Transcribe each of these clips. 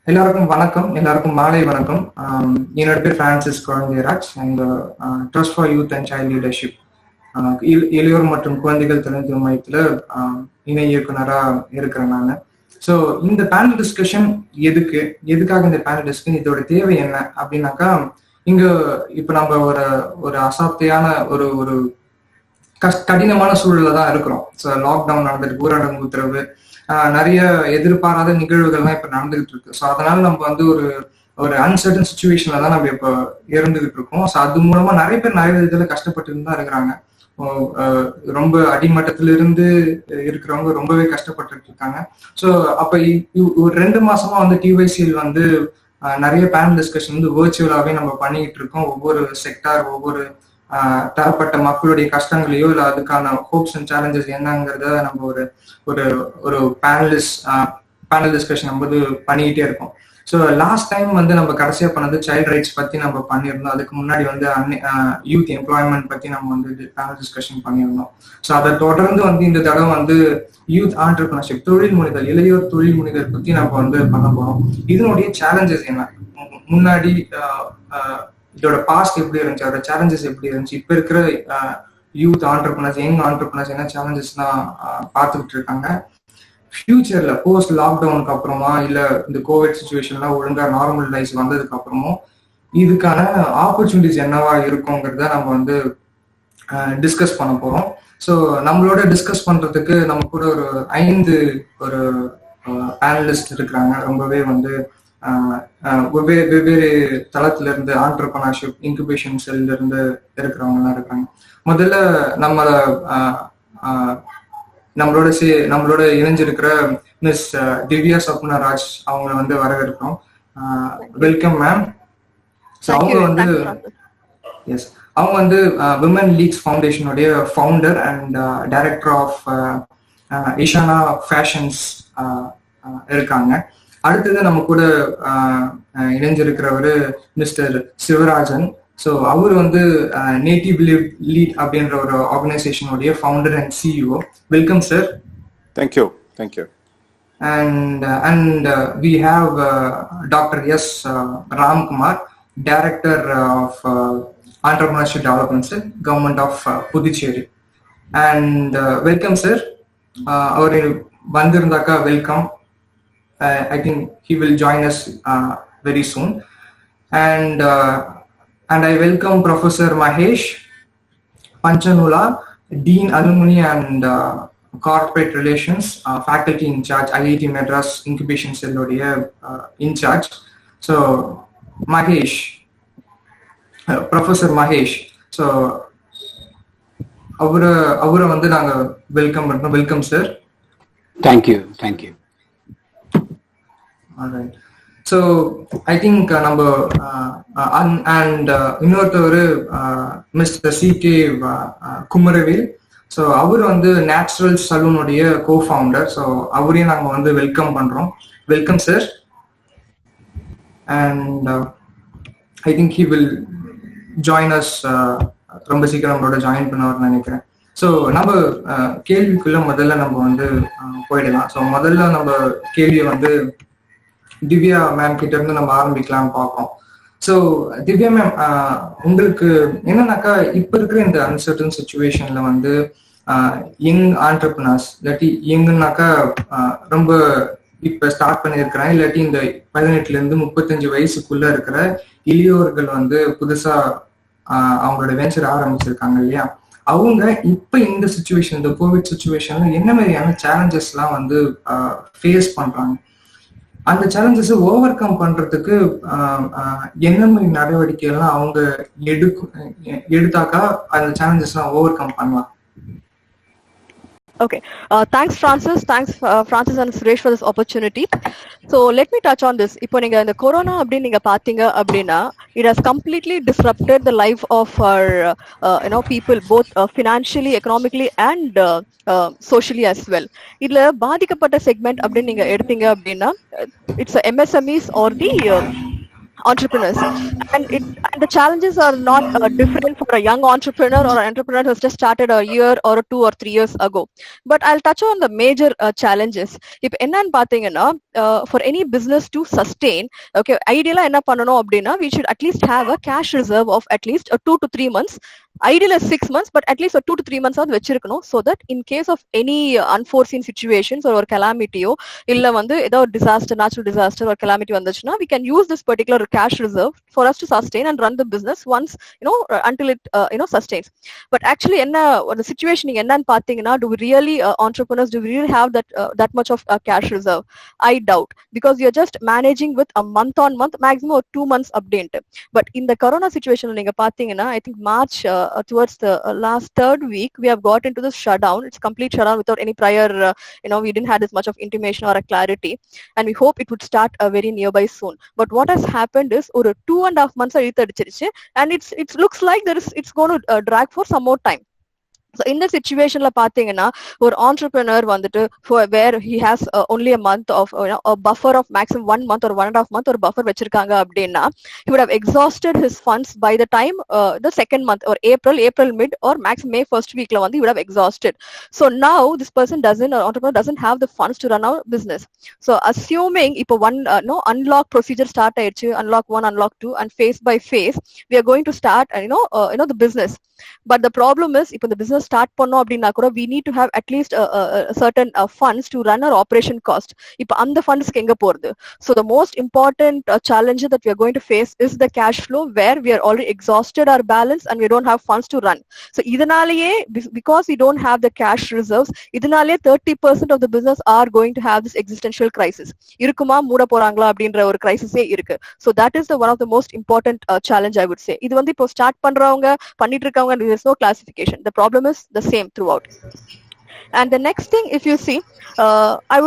எல்லாருக்கும் வணக்கம், எல்லாருக்கும் மாலை வணக்கம். என்னோட பேர் Francis Kulandairaj and trust for youth and child leadership இளையோர் மற்றும் குழந்தைகள் தலைமை மையத்தில் இணை இயக்குனராக இருக்கிறேன் நான். ஸோ இந்த பேனல் டிஸ்கஷன் எதுக்காக இந்த பேனல் டிஸ்கஷன், இதோட தேவை என்ன அப்படின்னாக்கா, இங்க இப்போ நம்ம ஒரு அசாத்தியான ஒரு கடினமான சூழல்ல தான் இருக்கிறோம். ஸோ லாக்டவுன் நடந்துட்டு, ஊரடங்கு உத்தரவு, நிறைய எதிர்பாராத நிகழ்வுகள்லாம் இப்ப நடந்துகிட்டு இருக்கு. ஸோ அதனால நம்ம வந்து ஒரு அன்சர்டன் சுச்சுவேஷன்ல தான் நம்ம இப்போ இருந்துகிட்டு இருக்கோம். ஸோ அது மூலமா நிறைய பேர் நிறைய விதத்துல கஷ்டப்பட்டு தான் இருக்கிறாங்க. ரொம்ப அடிமட்டத்திலிருந்து இருக்கிறவங்க ரொம்பவே கஷ்டப்பட்டு இருக்காங்க. ஸோ அப்ப ஒரு 2 மாசமா வந்து டிஒய்சிஎல் வந்து நிறைய பேனல் டிஸ்கஷன் வந்து வர்ச்சுவலாவே நம்ம பண்ணிக்கிட்டு இருக்கோம். ஒவ்வொரு செக்டார், ஒவ்வொரு தரப்பட்ட மக்களுடைய கஷ்டங்களையோ இல்லை அதுக்கான ஹோப்ஸ் அண்ட் சேலஞ்சஸ் என்னங்கிறத நம்ம ஒரு பேனல் டிஸ்கஷன் நம்ம பண்ணிக்கிட்டே இருக்கோம். ஸோ லாஸ்ட் டைம் வந்து நம்ம கடைசியா பண்ணது சைல்ட் ரைட்ஸ் பத்தி நம்ம பண்ணியிருந்தோம். அதுக்கு முன்னாடி வந்து யூத் எம்ப்ளாய்மெண்ட் பத்தி நம்ம வந்து பேனல் டிஸ்கஷன் பண்ணியிருந்தோம். ஸோ அதை தொடர்ந்து வந்து இந்த தடவை வந்து யூத் ஆண்டர்பிரினர்ஷிப், தொழில் முனைதல், இளையோர் தொழில் முனைதல் பத்தி நம்ம வந்து பண்ண போறோம். இதனுடைய சேலஞ்சஸ் என்ன, முன்னாடி இதோட பாஸ்ட் எப்படி இருந்துச்சு, அதோட சேலஞ்சஸ் எப்படி இருந்துச்சு, இப்ப இருக்கிற யூத் ஆண்டர்பிரினர்ஸ், யங் ஆண்டர்பிரினர்ஸ் என்ன சேலஞ்சஸ்லாம் பார்த்துக்கிட்டு இருக்காங்க, ஃபியூச்சர்ல போஸ்ட் லாக்டவுனுக்கு அப்புறமா இல்ல இந்த கோவிட் சுச்சுவேஷன்லாம் ஒழுங்கா நார்மலைஸ் வந்ததுக்கு அப்புறமும் இதுக்கான ஆப்பர்ச்சுனிட்டிஸ் என்னவா இருக்குங்கிறத நம்ம வந்து டிஸ்கஸ் பண்ண போறோம். ஸோ நம்மளோட டிஸ்கஸ் பண்றதுக்கு நம்ம கூட ஒரு 5 பேனலிஸ்ட் இருக்கிறாங்க. ரொம்பவே வந்து வெவ்வேறு தளத்துல இருந்து ஆண்டர்பிரினர்ஷிப் இன்குபேஷன் செல்ல இருந்து இருக்கிறவங்க எல்லாம் இருக்காங்க. முதல்ல நம்மளோட இணைஞ்சிருக்கிற மிஸ் திவ்யா சப்னராஜ் அவங்கள வந்து வரவேற்கிறோம். Welcome ma'am. அவங்க வந்து விமன் லீக்ஸ் ஃபவுண்டேஷனுடைய founder and director of Ishana fashions இருக்காங்க. அடுத்தது நம்ம கூட இணைஞ்சிருக்கிறவரு மிஸ்டர் சிவராஜன். ஸோ அவர் வந்து நேட்டிவ் லீட் அப்படின்ற ஒரு ஆர்கனைசேஷனுடைய founder and CEO. Welcome sir. Thank you. Thank you. And we have doctor S Ramkumar, director of entrepreneurship development cell, government of Puducherry. And welcome sir. அவர் வந்திருந்தாக்கா welcome. I think he will join us very soon. And I welcome Professor Mahesh Panchanula, Dean Alumni and Corporate Relations, Faculty in charge, IIT Madras Incubation Cell in charge. So Mahesh, Professor Mahesh. So அவரை வந்து நாங்க welcome பண்றோம். Welcome sir. Thank you. Thank you. All right. So I think number and இன்னொருத்தவர் mister CK Kumaravel. So அவர் வந்து natural சலூனுடைய co-founder. So அவரையும் நாங்கள் வந்து வெல்கம் பண்றோம். Welcome sir. And I think he will join us ரொம்ப சீக்கிரம் நம்மளோட ஜாயின் பண்ணுவார்னு நினைக்கிறேன். ஸோ நம்ம கேள்விக்குள்ள முதல்ல நம்ம வந்து போயிடலாம். ஸோ முதல்ல நம்ம கேள்வியை வந்து திவ்யா மேம் கிட்ட இருந்து நம்ம ஆரம்பிக்கலாம்னு பார்ப்போம். ஸோ திவ்யா மேம், உங்களுக்கு என்னன்னாக்கா இப்ப இருக்கிற இந்த அன்சர்டன் சுச்சுவேஷன்ல வந்து யங் ஆண்டர்பிரினர்ஸ், இல்லாட்டி யங்குனாக்கா ரொம்ப இப்ப ஸ்டார்ட் பண்ணியிருக்கிறேன், இல்லாட்டி இந்த 18 இருந்து 35 வயசுக்குள்ள இருக்கிற இளையோர்கள் வந்து புதுசா அவங்களோட வெஞ்சர் ஆரம்பிச்சிருக்காங்க இல்லையா, அவங்க இப்ப இந்த சுச்சுவேஷன், இந்த கோவிட் சுச்சுவேஷன்ல என்ன மாதிரியான சேலஞ்சஸ் எல்லாம் வந்து ஃபேஸ் பண்றாங்க, அந்த சேலஞ்சஸ் ஓவர் கம் பண்றதுக்கு என்ன மாதிரி நடவடிக்கை எல்லாம் அவங்க எடுத்தாக்கா அந்த சேலஞ்சஸ் எல்லாம் ஓவர் கம் பண்ணலாம்? Okay, thanks Francis and Suresh for this opportunity. So let me touch on this. இப்போ நீங்க இந்த கொரோனா அப்படின்னு நீங்க பாத்தீங்க அப்படின்னா, it has completely disrupted the life of our people, both financially, economically and socially as well. இதுல பாதிக்கப்பட்ட segment அப்படின்னு நீங்க எடுத்தீங்க அப்படின்னா, it's MSMEs or the entrepreneurs, and the challenges are not different for a young entrepreneur or an entrepreneur who has just started a year or 2 or 3 years ago. But I'll touch on the major challenges. இப்போ என்னன்னு பாத்தீங்கன்னா, for any business to sustain, okay, ideally என்ன பண்ணணும் அப்படின்னா, we should at least have a cash reserve of at least 2 to 3 months. Ideal is 6 months, but at least 2 to 3 months ஆவது வச்சிருக்கணும், so that in case of any unforeseen situations or ஒரு calamityயோ இல்ல வந்து ஏதோ ஒரு disaster, natural disaster or calamity வந்துச்சுன்னா, we can use this particular cash reserve for us to sustain and run the business once, until it sustains. But actually என்ன the situation நீங்க என்னன்னு பாத்தீங்கன்னா, do we really entrepreneurs, do we really have that much of cash reserve? I doubt, because you're just managing with a month on month, maximum 2 months அப்படின்ட்டு. But in the corona situation நீங்க பாத்தீங்கன்னா, I think March towards the last third week, we have got into this shutdown. It's complete shutdown without any prior, we didn't have this much of intimation or a clarity, and we hope it would start very nearby soon. But what has happened is, ஒரு 2.5 months இழுத்தடிச்சிருச்சு, and it looks like it's going to drag for some more time. So in the situationல பாத்தீங்கன்னா, ஒரு entrepreneur வந்துட்டு where he has only a month of a buffer of maximum 1 month or 1.5 month ஒரு buffer வச்சிருக்காங்க அப்படின்னா, he would have exhausted his funds by the time the second month or April mid or max May first weekல வந்து he would have exhausted. So now this person entrepreneur doesn't have the funds to run our business. So assuming இப்போ unlock procedure start ஆயிடுச்சு, unlock 1, unlock 2, and phase by phase we are going to start the business. But the problem is, if the business start பண்ணோம் அப்படின்னா கூட, we need to have at least certain funds to run our operation cost. இப்போ அந்த fundsக்கு எங்க போறது? So the most important challenge that we are going to face is the cash flow, where we are already exhausted our balance and we don't have funds to run. So இதனாலேயே, because we don't have the cash reserves, இதனாலேயே 30% of the business are going to have this existential crisis. இருக்குமா, மூட போறாங்களா அப்படின்ற ஒரு கிரைசிஸே இருக்கு. So that is the one of the most important challenge, I would say. இது வந்து இப்போ ஸ்டார்ட் பண்றவங்க பண்ணிட்டு இருக்காங்க, and there's no classification. The problem is the same throughout. And the next thing, if you see, I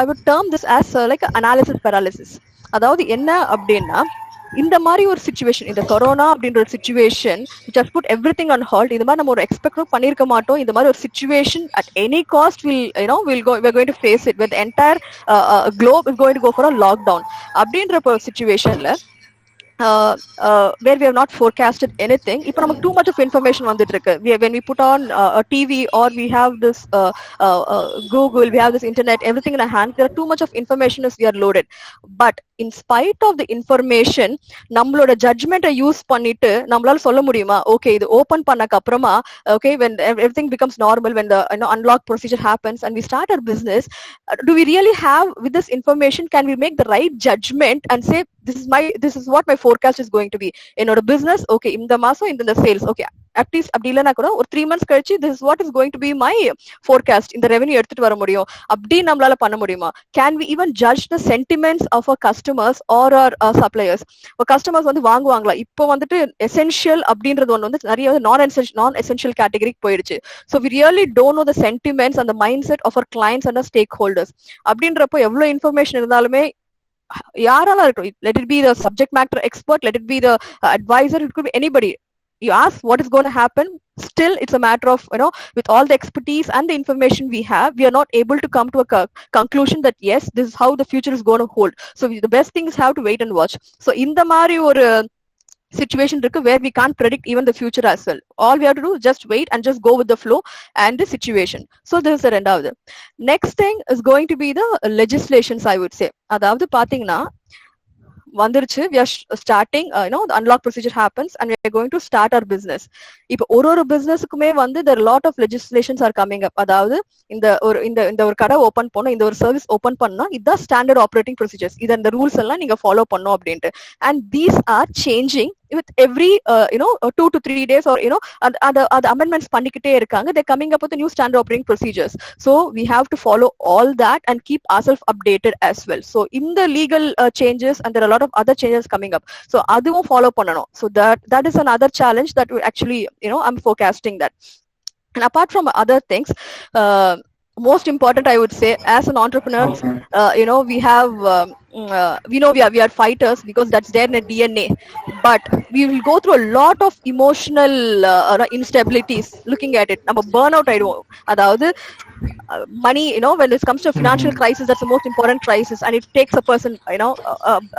would term this as like analysis paralysis. அதாவது என்ன அப்படின்னா, இந்த மாதிரி ஒரு சிச்சுவேஷன், இந்த கொரோனா அப்படின்ற ஒரு situation which has put everything on hold, இந்த மாதிரி நம்ம ஒரு எக்ஸ்பெக்ட் பண்ணிருக்க மாட்டோம். இந்த மாதிரி ஒரு situation at any cost we're going to face it, when the entire globe is going to go for a lockdown. அப்படின்ற ஒரு சிச்சுவேஷன்ல where we have not forecasted anything. இப்போ நமக்கு too much of information வந்துட்டு இருக்கு. When we put on a TV or we have this Google, we have this internet, everything in our hand, there are too much of information as we are loaded. But in spite of the information, நம்மளோட ஜட்ஜ்மெண்ட்டை use பண்ணிட்டு நம்மளால சொல்ல முடியுமா, okay இது open பண்ணக்கு அப்புறமா, okay, when everything becomes normal, when the unlock procedure happens and we start our business, do we really have, with this information, can we make the right judgment and say, this is what my forecast is going to be என்னோட business, okay, இந்த மாசம் இந்த sales, okay, at least அப்படி இல்லைனா கூட ஒரு 3 months கழிச்சு this is what is going to be my forecast, இந்த revenue எடுத்துட்டு வர முடியும், அப்படி நம்மளால பண்ண முடியுமா? Can we even judge the sentiments of our customers or our suppliers? customers வந்து வாங்குவாங்களா? இப்போ வந்துட்டு essential அப்படின்றது ஒன்று வந்து நிறைய நான் essential கேட்டகரிக்கு போயிடுச்சு. So we really don't know the sentiments and the mindset of our clients and our stakeholders. அப்படின்றப்போ எவ்வளவு இன்ஃபர்மேஷன் இருந்தாலுமே யாரால இருக்கட்டும், let it be the subject matter expert, let it be the advisor, it could be anybody. You ask what is going to happen, still it's a matter of, with all the expertise and the information we have, we are not able to come to a conclusion that yes, this is how the future is going to hold. So the best thing is have to wait and watch. So இந்த மாதிரி ஒரு situation இருக்கு where we can't predict even the future as well. All we have to do is just wait and just go with the flow and the situation. So this is the ரெண்டாவது. Next thing is going to be the legislations, I would say. அதாவது பாத்தீங்கன்னா வந்துருச்சு, we are starting, the unlock procedure happens and we are going to start our business. இப்போ ஒரு பிசினஸ்க்குமே வந்து there are a lot of legislations are coming up. அதாவது இந்த ஒரு கடை ஓபன் பண்ணணும், இந்த ஒரு சர்வீஸ் ஓபன் பண்ணா இதான் ஸ்டாண்டர்ட் ஆப்ரேட்டிங் ப்ரொசீஜர்ஸ், இந்த ரூல்ஸ் எல்லாம் நீங்க ஃபாலோ பண்ணணும் அப்படின்ட்டு. and these are changing with every 2 to 3 days, or the amendments பண்ணிக்கிட்டே இருக்காங்க. they're coming up with the new standard operating procedures. So we have to follow all that and keep ourselves updated as well. So in the legal changes, and there are a lot of other changes coming up, so அதுவும் follow பண்ணணும். So that is another challenge that we actually, I'm forecasting that. And apart from other things, most important, I would say, as an entrepreneur, we have we know we are fighters because that's there in the DNA, but we will go through a lot of emotional instabilities looking at it. நம்ம burnout ஆயிடுவோம். அதாவது money, when it comes to financial crisis, that's the most important crisis, and it takes a person,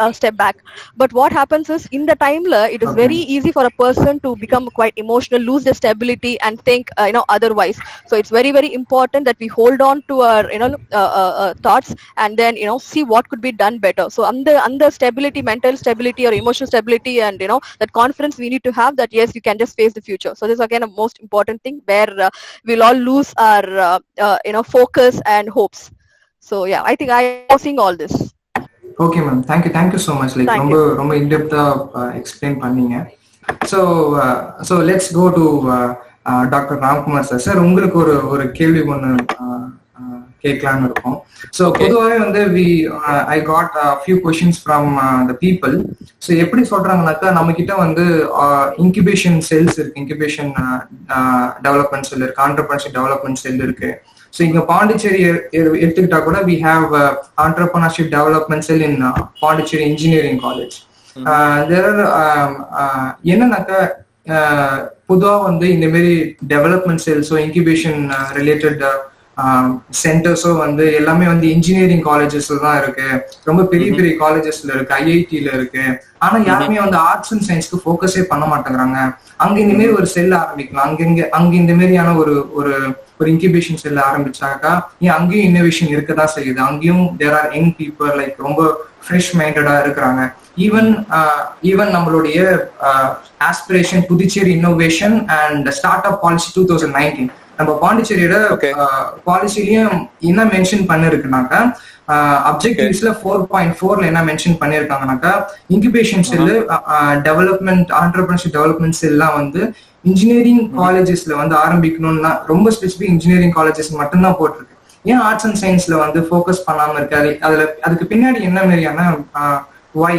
a step back. But what happens is, in the time it is very easy for a person to become quite emotional, lose their stability, and think otherwise. So it's very, very important that we hold on to our thoughts, and then see what could be done better. So under stability, mental stability or emotional stability, and that confidence we need to have, that yes, you can just face the future. So this is again a most important thing where we'll all lose our focus and hopes. So yeah, I think I am seeing all this. Okay ma'am, thank you so much. Like ரொம்ப இன்டெப்தா explain பண்ணீங்க. So let's go to doctor Ramkumar sir. Sir, உங்களுக்கு ஒரு கேள்வி ஒன்று கேட்கலான்னு இருக்கும். So பொதுவாகவே வந்து I got few questions from the people. So எப்படி சொல்றாங்கனாக்கா, நம்ம கிட்ட வந்து இன்குபேஷன் செல்ஸ் இருக்கு, இன்குபேஷன் டெவலப்மெண்ட் செல் இருக்கு, ஆண்டர்பிரினர்ஷிப் டெவலப்மெண்ட் செல் இருக்கு. ஸோ இங்க பாண்டிச்சேரி எடுத்துக்கிட்டா கூட we have entrepreneurship development cell in Pondicherry engineering college. என்னன்னாக்கா, பொதுவாக வந்து இந்த மாதிரி டெவலப்மெண்ட் செல்ஸோ இன்குபேஷன் ரிலேட்டட் சென்டர்ஸோ வந்து எல்லாமே வந்து இன்ஜினியரிங் காலேஜஸ்ல தான் இருக்கு, ரொம்ப பெரிய பெரிய காலேஜஸ்ல இருக்கு, ஐஐடில இருக்கு. ஆனா யாருமே வந்து ஆர்ட்ஸ் அண்ட் சயின்ஸ்க்கு ஃபோக்கஸே பண்ண மாட்டேங்கிறாங்க. அங்க இந்த மாதிரி ஒரு செல் ஆரம்பிக்கலாம், அங்க இந்த மாதிரியான ஒரு இன்குபேஷன் செல் ஆரம்பிச்சாக்கா அங்கேயும் இன்னோவேஷன் இருக்கதான் செய்யுது. அங்கேயும் there are young people, like ரொம்ப ஃப்ரெஷ் மைண்டடா இருக்கிறாங்க. ஈவன் நம்மளுடைய aspiration Puducherry innovation and startup policy 2019 நம்ம பாண்டிச்சேரியோட பாலிசிலையும் என்ன மென்ஷன் பண்ணிருக்குனாக்கா, அப்ஜெக்டிவ்ஸ்ல 4.4ல என்ன மென்ஷன் பண்ணிருக்காங்கனாக்கா, incubation cell development entrepreneurship development செல்லாம் வந்து இன்ஜினியரிங் காலேஜஸ்ல வந்து ஆரம்பிக்கணும்னா, ரொம்ப ஸ்பெசிபிக் இன்ஜினியரிங் காலேஜஸ் மட்டும்தான் போட்டிருக்கு. ஏன் ஆர்ட்ஸ் அண்ட் சயின்ஸ்ல வந்து ஃபோக்கஸ் பண்ணாம இருக்காது? அதுக்கு பின்னாடி என்ன மாதிரியான வை,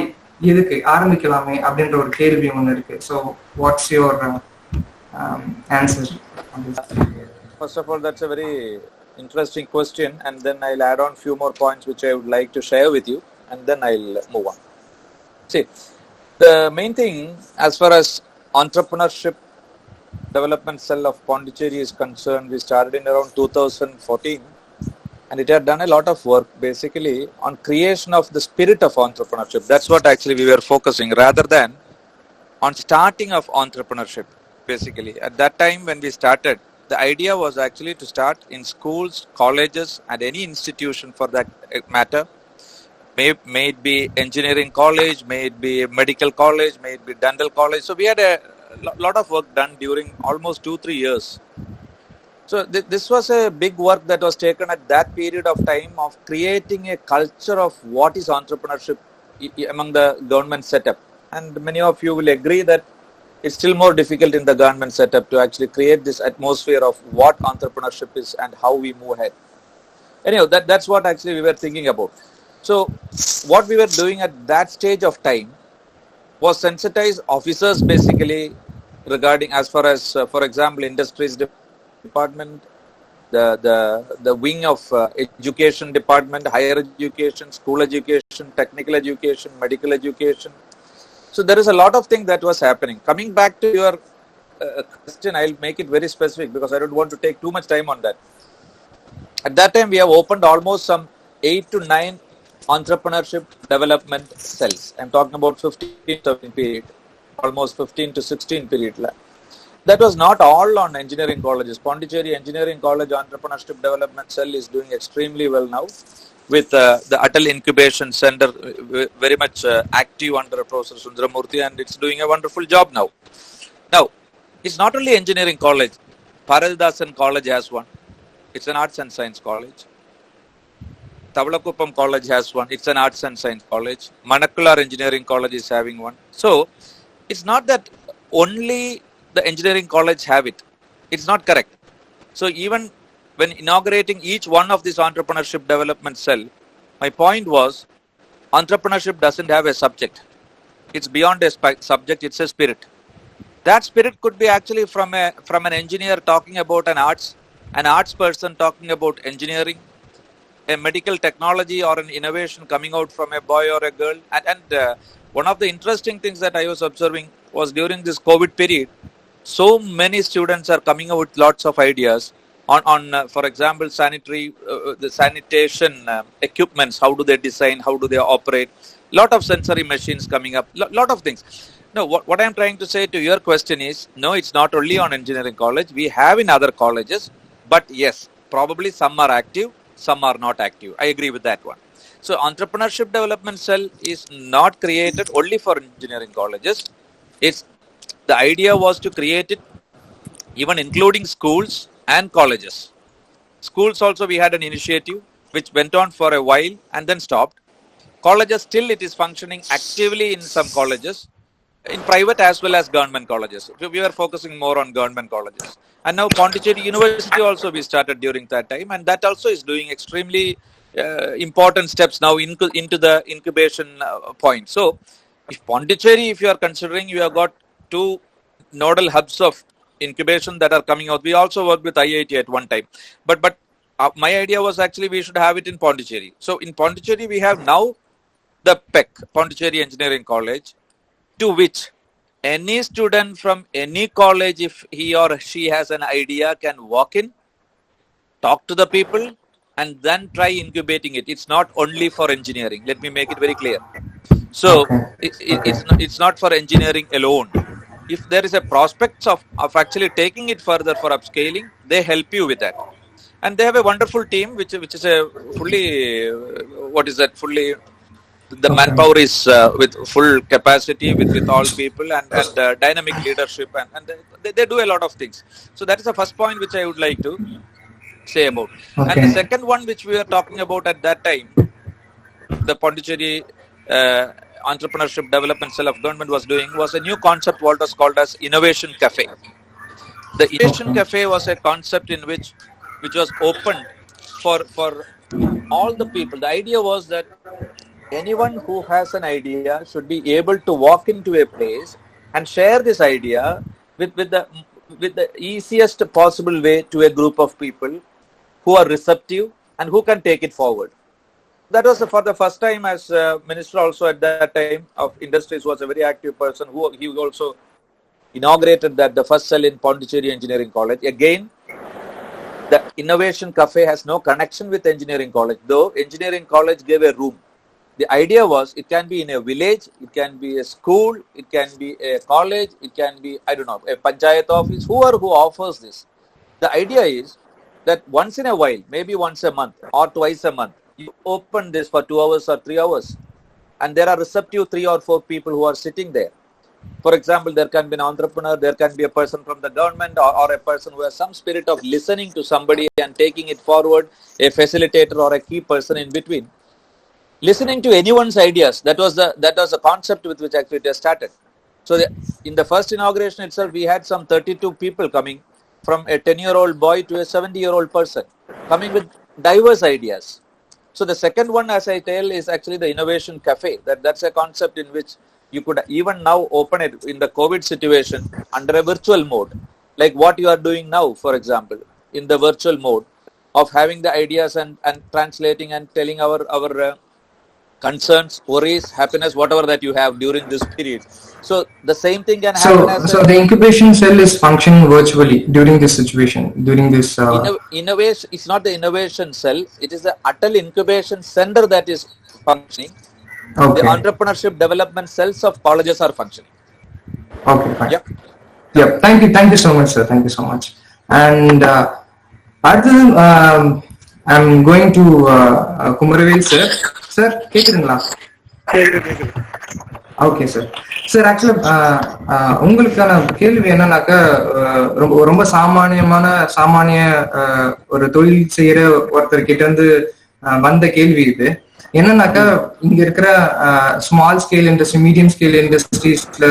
எதுக்கு ஆரம்பிக்கலாமே அப்படின்ற ஒரு கேள்வி ஒண்ணு இருக்கு. So what's your answer? First of all, that's a very interesting question, and then I'll add on few more points which I would like to share with you, and then I'll move on. See, the main thing as far as entrepreneurship development cell of Pondicherry is concerned, we started in around 2014, and it had done a lot of work basically on creation of the spirit of entrepreneurship. That's what actually we were focusing, rather than on starting of entrepreneurship. Basically, at that time when we started, the idea was actually to start in schools, colleges, and any institution for that matter. May it be engineering college, may it be medical college, may it be dental college. So we had a lot of work done during almost 2-3 years. So this was a big work that was taken at that period of time of creating a culture of what is entrepreneurship among the government setup. And many of you will agree that it's still more difficult in the government setup to actually create this atmosphere of what entrepreneurship is and how we move ahead. Anyhow, that's what actually we were thinking about. So what we were doing at that stage of time was sensitize officers basically regarding, as far as for example, industries department, the wing of education department, higher education, school education, technical education, medical education. So there is a lot of things that was happening. Coming back to your question, I'll make it very specific because I don't want to take too much time on that. At that time, we have opened almost some 8 to 9 entrepreneurship development cells. I'm talking about 15 period, almost 15 to 16 period. That was not all on engineering colleges. Pondicherry Engineering College Entrepreneurship Development Cell is doing extremely well now, with the Atal Incubation Center very much active under Professor Sundaramurthy, and it's doing a wonderful job now. Now, it's not only engineering college. Paradidasan College has one. It's an arts and science college. Tavalakuppam College has one. It's an arts and science college. Manakkular Engineering College is having one. So, it's not that only the engineering college have it. It's not correct. So, even when inaugurating each one of this entrepreneurship development cell, my point was, entrepreneurship doesn't have a subject. It's beyond a subject, it's a spirit. That spirit could be actually from an engineer talking about an arts person talking about engineering, a medical technology or an innovation coming out from a boy or a girl. And one of the interesting things that I was observing was during this COVID period, so many students are coming out with lots of ideas on for example, the sanitation equipments. How do they design? How do they operate? Lot of sensory machines coming up. Lot of things. No, what I'm trying to say to your question is, no, it's not only on engineering college. We have in other colleges, but yes, probably some are active, some are not active. I agree with that one. So entrepreneurship development cell is not created only for engineering colleges. The idea was to create it even including schools and colleges. Schools also, we had an initiative which went on for a while and then stopped. Colleges, still it is functioning actively in some colleges, in private as well as government colleges. We were focusing more on government colleges. And now Pondicherry University also we started during that time, and that also is doing extremely important steps now into the incubation point. So if Pondicherry, if you are considering, you have got 2 nodal hubs of incubation that are coming out. We also worked with IIT at one time, but my idea was actually we should have it in Pondicherry. So in Pondicherry we have now the PEC, Pondicherry Engineering College, to which any student from any college, if he or she has an idea, can walk in, talk to the people, and then try incubating it. It's not only for engineering. Let me make it very clear. So it's not for engineering alone. If there is a prospect of actually taking it further for upscaling, they help you with that. And they have a wonderful team, which is a fully, the manpower is with full capacity, with all people and dynamic leadership, and they do a lot of things. So that is the first point which I would like to say about. And the second one which we were talking about at that time, the Pondicherry Entrepreneurship Development Cell of Government was doing, was a new concept what was called as Innovation Cafe. The Innovation Cafe was a concept in which was opened for all the people. The idea was that anyone who has an idea should be able to walk into a place and share this idea with the easiest possible way to a group of people who are receptive and who can take it forward. That was for the first time, as Minister also at that time of Industries was a very active person, he also inaugurated the first cell in Pondicherry Engineering College. Again, the Innovation Cafe has no connection with Engineering College, though Engineering College gave a room. The idea was it can be in a village, it can be a school, it can be a college, it can be, I don't know, a panchayat office, who offers this. The idea is that once in a while, maybe once a month or twice a month, you open this for 2 hours or 3 hours, and there are receptive 3 or 4 people who are sitting there. For example, there can be an entrepreneur, there can be a person from the government, or a person who has some spirit of listening to somebody and taking it forward, a facilitator or a key person in between. Listening to anyone's ideas, that was the concept with which actually it started. So in the first inauguration itself, we had some 32 people coming, from a 10-year-old boy to a 70-year-old person, coming with diverse ideas. So the second one, as I tell, is actually the Innovation Cafe. That's a concept in which you could even now open it in the COVID situation under a virtual mode, like what you are doing now, for example, in the virtual mode of having the ideas and translating and telling our concerns, worries, happiness, whatever that you have during this period. So the same thing can happen. So the incubation cell is functioning virtually during this situation, during this. Innovation. It's not the innovation cell. It is the Atal Incubation Center that is functioning. Okay. The entrepreneurship development cells of colleges are functioning. Okay, fine. Yeah. Thank you so much, sir. Thank you so much. And I'm going to Kumaravel, sir. Sir, கேக்குதுங்களா? Okay sir. Sir ஆக்சுவலா உங்களுக்கான கேள்வி என்னன்னாக்கா, ரொம்ப சாமானிய ஒரு தொழில் செய்யற ஒருத்தர் கிட்ட இருந்து வந்த கேள்வி இது. என்னன்னாக்கா, இங்க இருக்கிற small scale industry, medium scale இண்டஸ்ட்ரீஸ்ல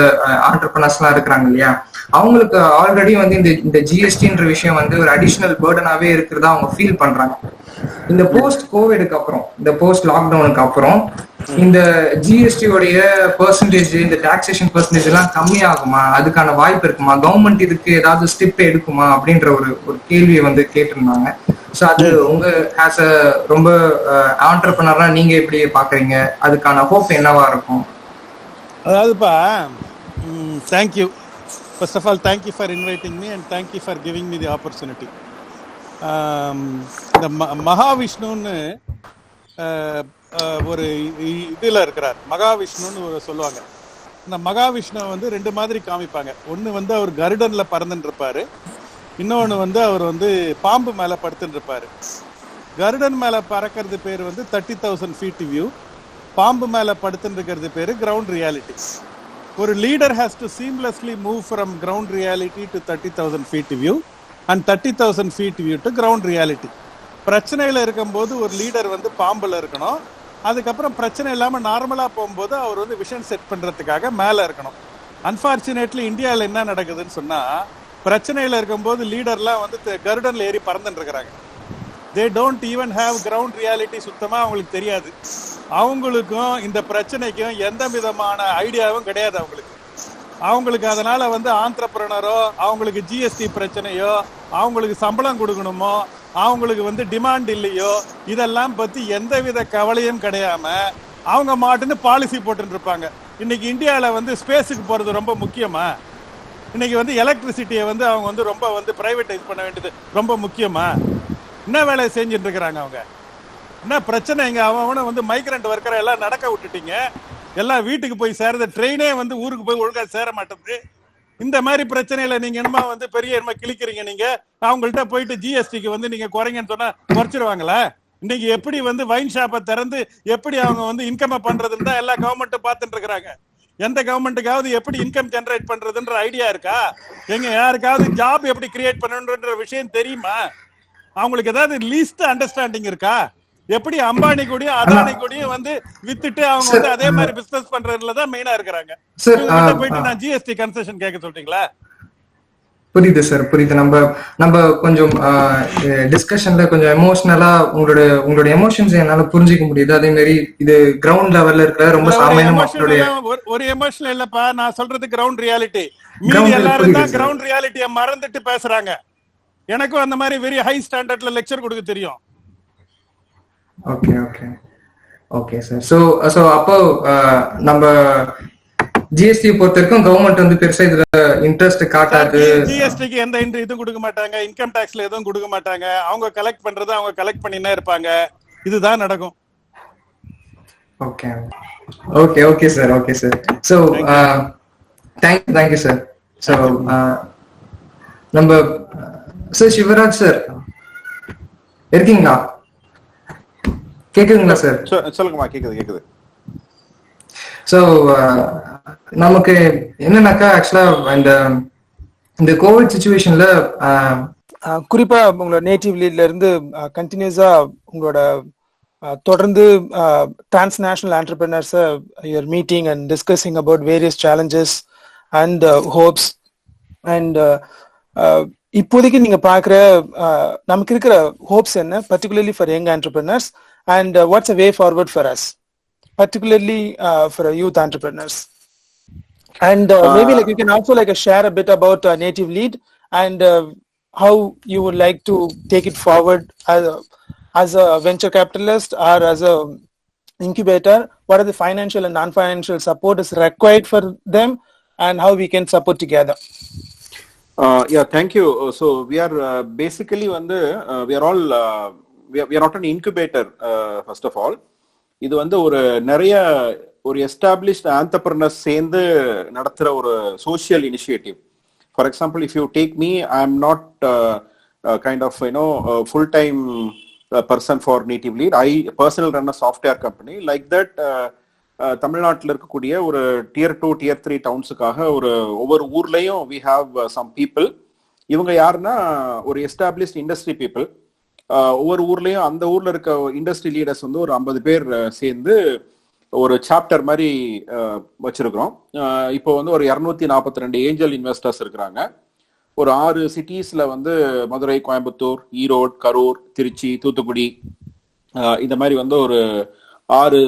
ஆண்டர்பிரனர்ஸ் எல்லாம் இருக்கிறாங்க இல்லையா, அவங்களுக்கு ஆல்ரெடி வந்து இந்த ஜிஎஸ்டின்ற விஷயம் வந்து ஒரு அடிஷனல் பேர்டனாவே இருக்கிறதா அவங்க ஃபீல் பண்றாங்க. இந்த போஸ்ட் கோவிடுக்கு அப்புறம், இந்த போஸ்ட் லாக்டவுனுக்கு அப்புறம் இந்த ஜிஎஸ்டியோடைய பெர்சன்டேஜ், இந்த டாக்ஸேஷன் பெர்சன்டேஜ் எல்லாம் கம்மியாகுமா, அதுக்கான வாய்ப்பு இருக்குமா, கவர்மெண்ட் இதுக்கு ஏதாவது ஸ்டெப் எடுக்குமா அப்படின்ற ஒரு கேள்வியை வந்து கேட்டிருந்தாங்க. ஸோ அது உங்க ஆஸ் அ ரொம்ப ஆண்டர்பிரனரா நீங்க எப்படி பாக்குறீங்க, அதுக்கான ஹோப் என்னவா இருக்கும்? அதாவதுப்பா, thank you. First of all thank you for inviting me and thank you for giving me the opportunity. இந்த மகாவிஷ்ணுன்னு ஒரு இதில் இருக்கிறார். மகாவிஷ்ணுன்னு சொல்லுவாங்க. இந்த மகாவிஷ்ணு வந்து ரெண்டு மாதிரி காமிப்பாங்க. ஒன்று வந்து அவர் கருடனில் பறந்துட்டு இருப்பாரு, இன்னொன்று வந்து அவர் வந்து பாம்பு மேலே படுத்துட்டு இருப்பாரு. கருடன் மேலே பறக்கிறது பேர் வந்து 30,000 feet வியூ, பாம்பு மேலே படுத்துட்டு இருக்கிறது பேர் கிரவுண்ட் ரியாலிட்டி. ஒரு leader has to seamlessly move from ground reality to 30,000 feet view and 30,000 feet view to ground reality. பிரச்சனையில் இருக்கும்போது ஒரு லீடர் வந்து பாம்பில் இருக்கணும், அதுக்கப்புறம் பிரச்சனை இல்லாமல் நார்மலாக போகும்போது அவர் வந்து விஷன் செட் பண்ணுறதுக்காக மேலே இருக்கணும். அன்ஃபார்ச்சுனேட்லி இந்தியாவில் என்ன நடக்குதுன்னு சொன்னால், பிரச்சனையில் இருக்கும்போது லீடர்லாம் வந்து கருடனில் ஏறி பறந்துட்டு இருக்கிறாங்க. They don't even have ground reality. சுத்தமாக அவங்களுக்கு தெரியாது. அவங்களுக்கும் இந்த பிரச்சனைக்கும் எந்த விதமான ஐடியாவும் கிடையாது அவங்களுக்கு. அதனால வந்து ஆண்டர்பிரனரோ, அவங்களுக்கு ஜிஎஸ்டி பிரச்சனையோ, அவங்களுக்கு சம்பளம் கொடுக்கணுமோ, அவங்களுக்கு வந்து டிமாண்ட் இல்லையோ, இதெல்லாம் பத்தி எந்தவித கவலையும் கிடையாம அவங்க மாட்டுன்னு பாலிசி போட்டு இருப்பாங்க. இன்னைக்கு இந்தியாவில் வந்து ஸ்பேஸுக்கு போறது ரொம்ப முக்கியமா? இன்னைக்கு வந்து எலக்ட்ரிசிட்டியை வந்து அவங்க வந்து ரொம்ப வந்து பிரைவேட்டைஸ் பண்ண வேண்டியது ரொம்ப முக்கியமா? என்ன வேலையை செஞ்சுட்டு இருக்கிறாங்க அவங்க? என்ன பிரச்சனை? இங்க அவனை வந்து மைக்ரண்ட் ஒர்க்கரை எல்லாம் நடக்க விட்டுட்டீங்க, எல்லாம் வீட்டுக்கு போய் சேரது, ட்ரெயினே வந்து ஊருக்கு போய் ஒழுங்கா சேர மாட்டேங்குது. இந்த மாதிரி பிரச்சனையில நீங்க என்னமா வந்து பெரிய என்னமா கிழிக்கிறீங்க? நீங்க அவங்கள்ட்ட போயிட்டு ஜிஎஸ்டிக்கு வந்து நீங்க குறைங்கன்னு சொன்னா குறைச்சிருவாங்களா? இன்னைக்கு எப்படி வந்து வைன் ஷாப்பை திறந்து எப்படி அவங்க வந்து இன்கம் பண்றதுன்னு தான் எல்லா கவர்மெண்ட்டும் பார்த்துட்டு இருக்கிறாங்க. எந்த கவர்மெண்ட்டுக்காவது எப்படி இன்கம் ஜெனரேட் பண்றதுன்ற ஐடியா இருக்கா? எங்க யாருக்காவது ஜாப் எப்படி கிரியேட் பண்ணணுன்ற விஷயம் தெரியுமா? அவங்களுக்கு ஏதாவது லீஸ்ட் அண்டர்ஸ்டாண்டிங் இருக்கா? எப்படி அம்பானி கூடயும் அதானி கூடயும் வந்து வித்துட்டு அவங்க வந்து அதே மாதிரி பிசினஸ் பண்றதுலதான் மெயினா இருக்கிறாங்க. போயிட்டு நான் ஜிஎஸ்டி கன்செஷன் கேட்க சொல்றீங்களா? புரியுது சார், புரியுது. நம்ம கொஞ்சம் டிஸ்கஷன்ல கொஞ்சம் எமோஷனலா உங்களோட எமோஷன்ஸ் என்னால புரிஞ்சிக்க முடியுது. அதே மாதிரி இது கிரவுண்ட் லெவல்ல இருக்கிற ரொம்ப சாமானிய மக்களுடைய ஒரு எமோஷனல் இல்லப்பா. நான் சொல்றது கிரவுண்ட் ரியாலிட்டி. மீதி எல்லாரும் தான் கிரவுண்ட் ரியாலிட்டியை மறந்துட்டு பேசுறாங்க. எனக்கும் அந்த மாதிரி வெரி ஹை ஸ்டாண்டர்ட்ல லெக்சர் கொடுக்க தெரியும். Okay okay okay sir. So அப்போ நம்ம ஜிஎஸ்டி பொறுத்த வரைக்கும் கவர்மெண்ட் வந்து பெருசா இதுல இன்ட்ரெஸ்ட் காட்டாது. ஜிஎஸ்டிக்கு எந்த இதுவும் கொடுக்க மாட்டாங்க, இன்கம் டாக்ஸ்ல எதுவும் கொடுக்க மாட்டாங்க. அவங்க கலெக்ட் பண்றது அவங்க கலெக்ட் பண்ணினே இருப்பாங்க. இதுதான் நடக்கும். Okay okay okay sir, okay sir. So thank you sir. So நம்ம சார் சிவராஜ் சார் இருக்கீங்களா? கேக்குதுங்களா சார்? சொல்லுங்கம்மா. கேக்குது. ஸோ நமக்கு என்னன்னாக்கா ஆக்சுவலா இந்த கோவிட் சுச்சுவேஷன்ல குறிப்பா உங்களோட நேட்டிவ் லீட்ல இருந்து கண்டினியூஸா உங்களோட தொடர்ந்து transnational entrepreneurs you are meeting and discussing about various challenges and hopes. And இப்போதைக்கு நீங்க பாக்குற நமக்கு இருக்கிற ஹோப்ஸ் என்ன, particularly for young entrepreneurs, and what's a way forward for us, particularly for youth entrepreneurs? And maybe like you can also like share a bit about Native Lead and how you would like to take it forward as a venture capitalist or as a incubator. What are the financial and non-financial support is required for them and how we can support together? Yeah, thank you. So we are basically we are all we are not an incubator, first of all. இது வந்து ஒரு established entrepreneurs சேர்ந்து நடத்துற ஒரு social initiative. For example, if you take me, I am not kind of full time person for native lead. I personal run a software company. Like that தமிழ்நாட்டில் இருக்கக்கூடிய ஒரு tier 2 tier 3 டவுன்ஸுக்காக ஒவ்வொரு ஊர்லயும் we have some people. இவங்க யாருன்னா ஒரு established industry people. ஒவ்வொரு ஊர்லயும் அந்த ஊர்ல இருக்க இண்டஸ்ட்ரி லீடர்ஸ் வந்து ஒரு 50 பேர் சேர்ந்து ஒரு சாப்டர் மாதிரி வச்சிருக்கிறோம். இப்போ வந்து ஒரு 242 ஏஞ்சல் இன்வெஸ்டர்ஸ் இருக்கிறாங்க. ஒரு 6 சிட்டிஸ்ல வந்து மதுரை, கோயம்புத்தூர், ஈரோடு, கரூர், திருச்சி, தூத்துக்குடி, இந்த மாதிரி வந்து ஒரு 6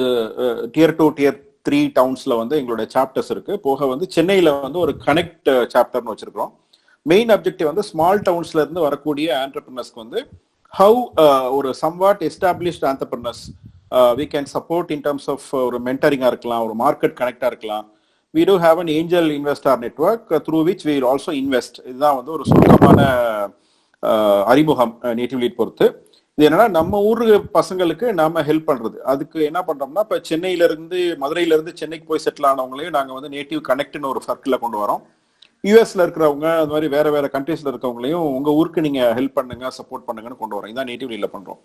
tier 2 tier 3 டவுன்ஸ்ல வந்து எங்களோட சாப்டர்ஸ் இருக்கு. போக வந்து சென்னையில வந்து ஒரு கனெக்ட் சாப்டர்னு வச்சிருக்கிறோம். மெயின் அப்ஜெக்டிவ் வந்து ஸ்மால் டவுன்ஸ்ல இருந்து வரக்கூடிய ஆண்டர்பிரினர்ஸ்க்கு வந்து how ஒரு somewhat established entrepreneurs we can support in terms of ஒரு mentoring-ஆ இருக்கலாம், ஒரு market connect-ஆ இருக்கலாம். We do have an angel investor network through which we will also invest. இதுதான் வந்து ஒரு சுருக்கமான அறிமுகம் நேட்டிவ் லீட் பொறுத்து. இது என்னன்னா நம்ம ஊரு பசங்களுக்கு நாம ஹெல்ப் பண்றது. அதுக்கு என்ன பண்றோம்னா, இப்ப சென்னையில இருந்து மதுரையில இருந்து சென்னைக்கு போய் செட்டில் ஆனவங்களையும் நாங்க வந்து நேட்டிவ் கனெக்ட்னு ஒரு சர்க்கிள்ல கொண்டு வரோம். யூஎஸ்ல இருக்கிறவங்க அது மாதிரி வேற வேற கண்ட்ரீஸ்ல இருக்கவங்களையும் உங்க ஊருக்கு நீங்க ஹெல்ப் பண்ணுங்க, சப்போர்ட் பண்ணுங்கன்னு கொண்டு வரோம். இதான் நேட்டிவ் லீட்ல பண்றோம்.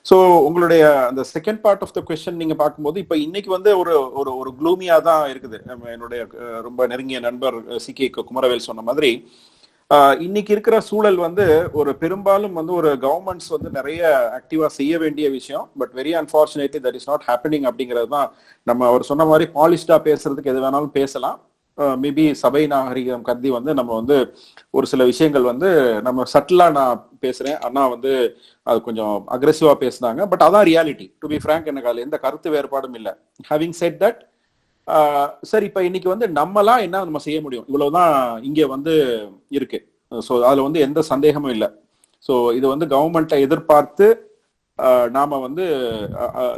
ஸோ உங்களுடைய அந்த second part of the question நீங்க பார்க்கும்போது இப்ப இன்னைக்கு வந்து ஒரு ஒரு ஒரு க்ளூமியா தான் இருக்குது. என்னுடைய ரொம்ப நெருங்கிய நண்பர் CK குமரவேல் சொன்ன மாதிரி இன்னைக்கு இருக்கிற சூழல் வந்து ஒரு பெரும்பாலும் வந்து ஒரு கவர்மெண்ட்ஸ் வந்து நிறைய ஆக்டிவா செய்ய வேண்டிய விஷயம். But very unfortunately that is not happening அப்படிங்கிறது தான். நம்ம அவர் சொன்ன மாதிரி பாலிஷ்டா பேசுறதுக்கு எது வேணாலும் பேசலாம். மேபி சபை நாகரிகம் கருதி வந்து நம்ம வந்து ஒரு சில விஷயங்கள் வந்து நம்ம சட்டிலா நான் பேசுறேன், அண்ணா வந்து அது கொஞ்சம் அக்ரெசிவா பேசினாங்க. பட் அதான் ரியாலிட்டி. டு பி ஃப்ராங்க், எனக்கு அதுல எந்த கருத்து வேறுபாடும் இல்லை. ஹேவிங் செட் தட், சார் இப்ப இன்னைக்கு வந்து நம்மளாம் என்ன நம்ம செய்ய முடியும், இவ்வளவுதான் இங்க வந்து இருக்கு. ஸோ அதுல வந்து எந்த சந்தேகமும் இல்லை. ஸோ இது வந்து கவர்மெண்ட்டை எதிர்பார்த்து நாம வந்து